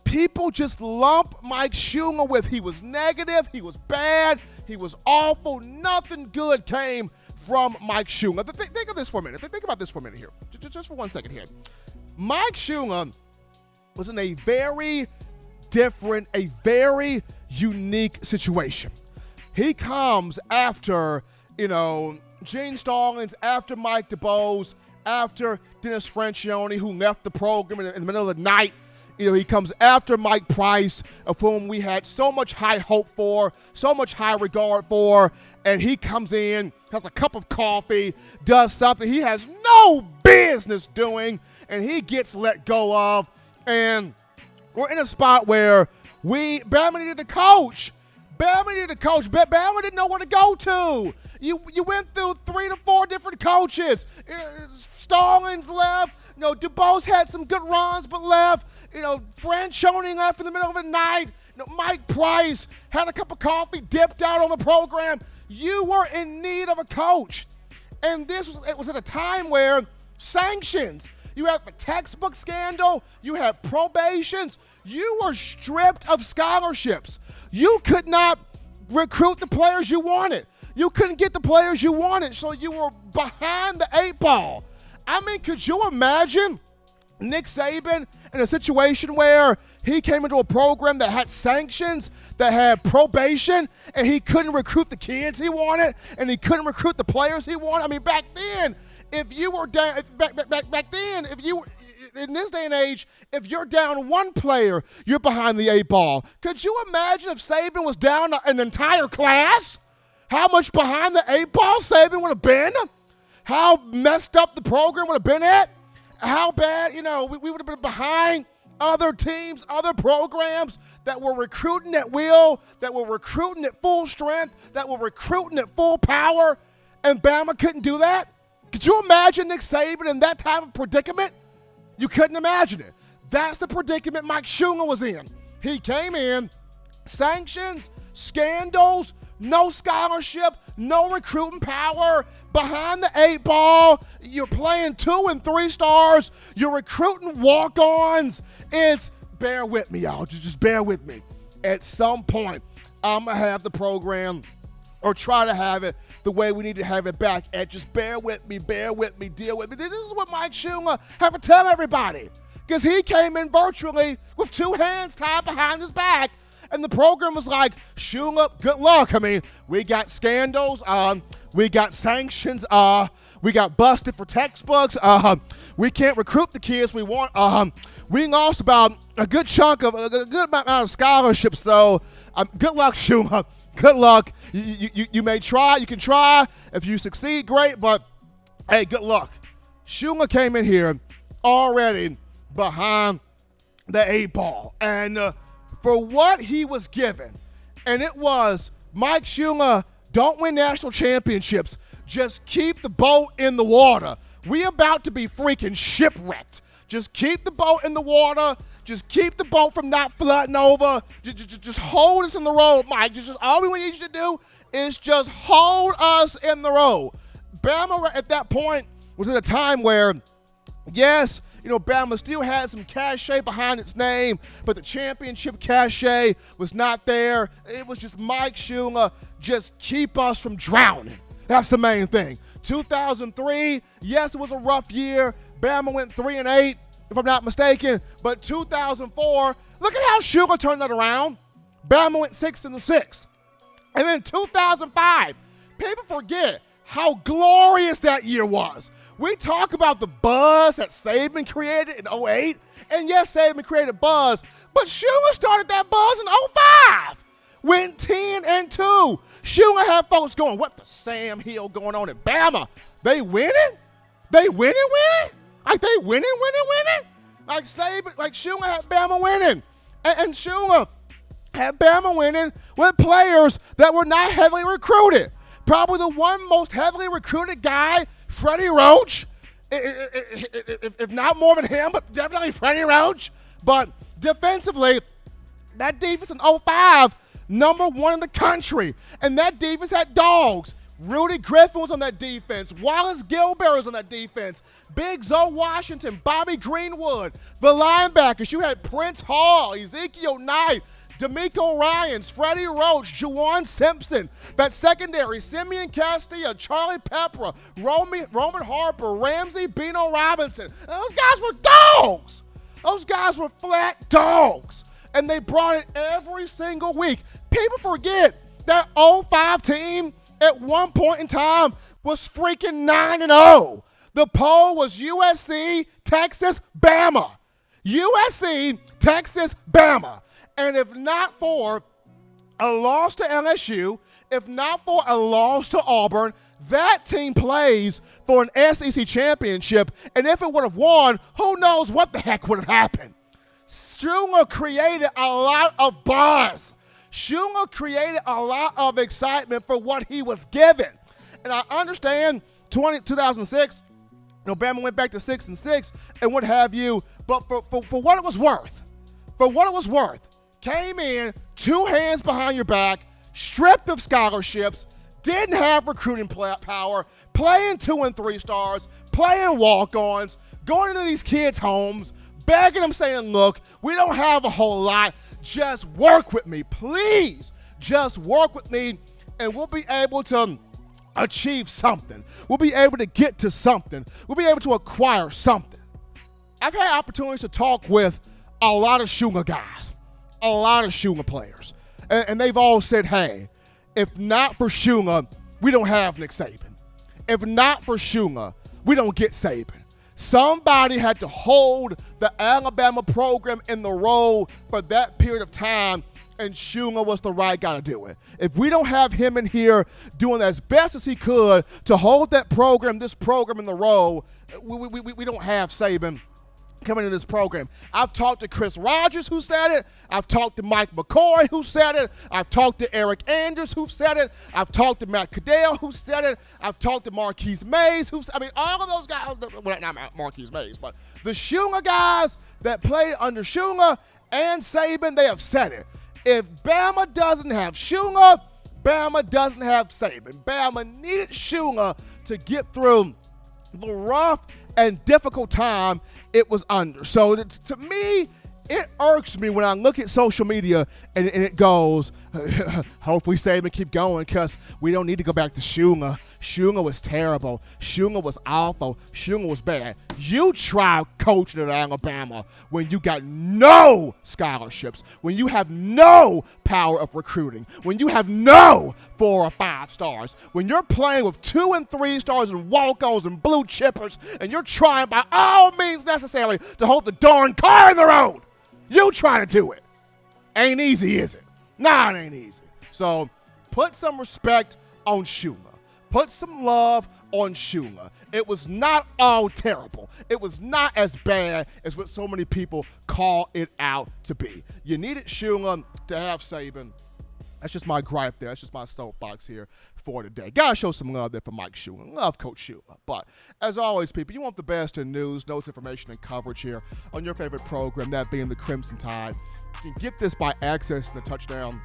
people just lump Mike Shula with he was negative, he was bad, he was awful. Nothing good came from Mike Shula. Think of this for a minute. Think about this for a minute here. Just for 1 second here. Mike Shula was in a very different, a very unique situation. He comes after, Gene Stallings, after Mike DeBose, after Dennis Franchione, who left the program in the middle of the night. He comes after Mike Price, of whom we had so much high hope for, so much high regard for, and he comes in, has a cup of coffee, does something he has no business doing, and he gets let go of. And we're in a spot where Bama needed a coach. Bama didn't know where to go to. You went through 3 to 4 different coaches. Stallings left. DuBose had some good runs but left. Franchione left in the middle of the night. Mike Price had a cup of coffee, dipped out on the program. You were in need of a coach. And it was at a time where sanctions, you had the textbook scandal, you had probations, you were stripped of scholarships. You could not recruit the players you wanted. You couldn't get the players you wanted, so you were behind the 8 ball. I mean, could you imagine Nick Saban in a situation where He came into a program that had sanctions, that had probation, and he couldn't recruit the kids he wanted, and he couldn't recruit the players he wanted. I mean, back then, if you were down, back then, if you were, in this day and age, if you're down one player, you're behind the 8 ball. Could you imagine if Saban was down an entire class? How much behind the 8 ball Saban would have been? How messed up the program would have been at? How bad, we would have been behind other teams, other programs that were recruiting at will, that were recruiting at full strength, that were recruiting at full power, and Bama couldn't do that? Could you imagine Nick Saban in that type of predicament? You couldn't imagine it. That's the predicament Mike Shula was in. He came in, sanctions, scandals, no scholarship, no recruiting power, behind the 8 ball. You're playing 2 and 3 stars. You're recruiting walk-ons. Bear with me, y'all. Just bear with me. At some point, I'm going to have the program or try to have it the way we need to have it back. And just bear with me, deal with me. This is what Mike Shula had to tell everybody. Because he came in virtually with 2 hands tied behind his back. And the program was like, Shula, good luck. I mean, we got scandals. We got sanctions. We got busted for textbooks. We can't recruit the kids we want. We lost about a good chunk of a good amount of scholarships. So good luck, Shula. Good luck. You may try. You can try. If you succeed, great. But, hey, good luck. Shula came in here already behind the 8 ball. And for what he was given, and it was, Mike Shula, don't win national championships. Just keep the boat in the water. We about to be freaking shipwrecked. Just keep the boat in the water. Just keep the boat from not flooding over. Just hold us in the road, Mike. All we need you to do is just hold us in the road. Bama at that point was at a time where, yes, Bama still had some cachet behind its name, but the championship cachet was not there. It was just Mike Shula, just keep us from drowning. That's the main thing. 2003, yes, it was a rough year. Bama went 3-8, if I'm not mistaken. But 2004, look at how Shula turned that around. Bama went 6-6. And then 2005, people forget how glorious that year was. We talk about the buzz that Saban created in 2008. And yes, Saban created buzz, but Shula started that buzz in 2005. Went 10-2. Shula had folks going, what the Sam Hill going on in Bama? They winning? They winning? Like they winning? Like Saban, like Shula had Bama winning. And Shula had Bama winning with players that were not heavily recruited. Probably the one most heavily recruited guy, Freddie Roach, if not more than him, but definitely Freddie Roach. But defensively, that defense in 2005, number 1 in the country. And that defense had dogs. Rudy Griffin was on that defense. Wallace Gilbert was on that defense. Big Zoe Washington, Bobby Greenwood. The linebackers, you had Prince Hall, Ezekiel Knight, D'Amico Ryans, Freddie Roach, Juwan Simpson. That secondary, Simeon Castilla, Charlie Pepper, Roman Harper, Ramsey Bino Robinson. Those guys were dogs. Those guys were flat dogs. And they brought it every single week. People forget that 2005 team at one point in time was freaking 9-0. The poll was USC, Texas, Bama. USC, Texas, Bama. And if not for a loss to LSU, if not for a loss to Auburn, that team plays for an SEC championship. And if it would have won, who knows what the heck would have happened. Shula created a lot of buzz. Shula created a lot of excitement for what he was given. And I understand 2006, Bama went back to 6-6 and what have you. But for what it was worth, came in 2 hands behind your back, stripped of scholarships, didn't have recruiting power, playing 2 and 3 stars, playing walk-ons, going into these kids' homes, begging them, saying, look, we don't have a whole lot. Just work with me, please. Just work with me, and we'll be able to achieve something. We'll be able to get to something. We'll be able to acquire something. I've had opportunities to talk with a lot of Shunga guys, a lot of Shunga players. And they've all said, hey, if not for Shunga, we don't have Nick Saban. If not for Shunga, we don't get Saban. Somebody had to hold the Alabama program in the road for that period of time, and Shunga was the right guy to do it. If we don't have him in here doing as best as he could to hold that program, this program in the road, we don't have Saban coming into this program. I've talked to Chris Rogers, who said it. I've talked to Mike McCoy, who said it. I've talked to Eric Anders, who said it. I've talked to Matt Caddell, who said it. I've talked to Marquise Mays, all of those guys, well, not Marquise Mays, but the Shunga guys that played under Shunga and Saban, they have said it. If Bama doesn't have Shunga, Bama doesn't have Saban. Bama needed Shunga to get through the rough and difficult time it was under. So to me, it irks me when I look at social media and it goes, hopefully Saban keep going because we don't need to go back to Shunga. Shunga was terrible. Shunga was awful. Shunga was bad. You tried coaching at Alabama when you got no scholarships, when you have no power of recruiting, when you have no 4 or 5 stars, when you're playing with 2 and 3 stars and walk-ons and blue chippers, and you're trying by all means necessary to hold the darn car in the road. You try to do it. Ain't easy, is it? Nah, it ain't easy. So put some respect on Shunga. Put some love on Shunga. It was not all terrible. It was not as bad as what so many people call it out to be. You needed Shunga to have Saban. That's just my gripe there. That's just my soapbox here for today. Gotta show some love there for Mike Shunga. Love Coach Shunga. But as always, people, you want the best in news, notes, information, and coverage here on your favorite program, that being the Crimson Tide. You can get this by accessing the Touchdown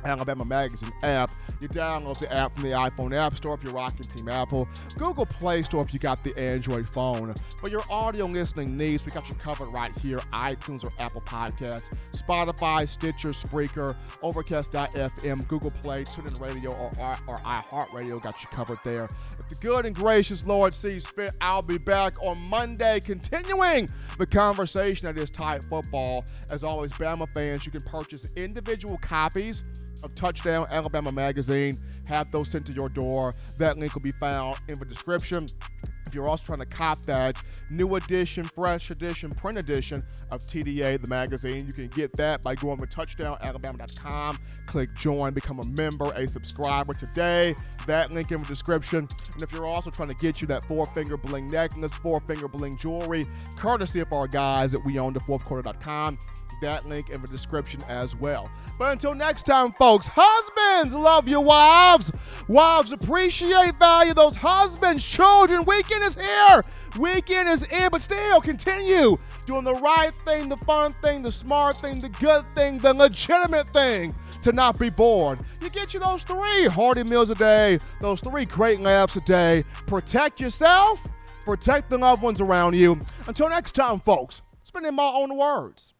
Alabama Magazine app. You download the app from the iPhone App Store if you're rocking Team Apple, Google Play Store if you got the Android phone. For your audio listening needs, we got you covered right here, iTunes or Apple Podcasts, Spotify, Stitcher, Spreaker, Overcast.fm, Google Play, TuneIn Radio, or iHeartRadio got you covered there. If the good and gracious Lord sees fit, I'll be back on Monday continuing the conversation that is Tide football. As always, Bama fans, you can purchase individual copies of Touchdown Alabama Magazine. Have those sent to your door. That link will be found in the description. If you're also trying to cop that new edition, fresh edition, print edition of TDA, the magazine, you can get that by going to touchdownalabama.com. Click join, become a member, a subscriber today. That link in the description. And if you're also trying to get you that 4-finger bling necklace, 4-finger bling jewelry, courtesy of our guys at weownthefourthquarter.com. That link in the description as well. But until next time, folks, husbands, love your wives. Wives, appreciate, value those husbands. Children, weekend is here. Weekend is in, but still continue doing the right thing, the fun thing, the smart thing, the good thing, the legitimate thing to not be bored. You get you those 3 hearty meals a day, those 3 great laughs a day. Protect yourself, protect the loved ones around you. Until next time, folks, spending my own words.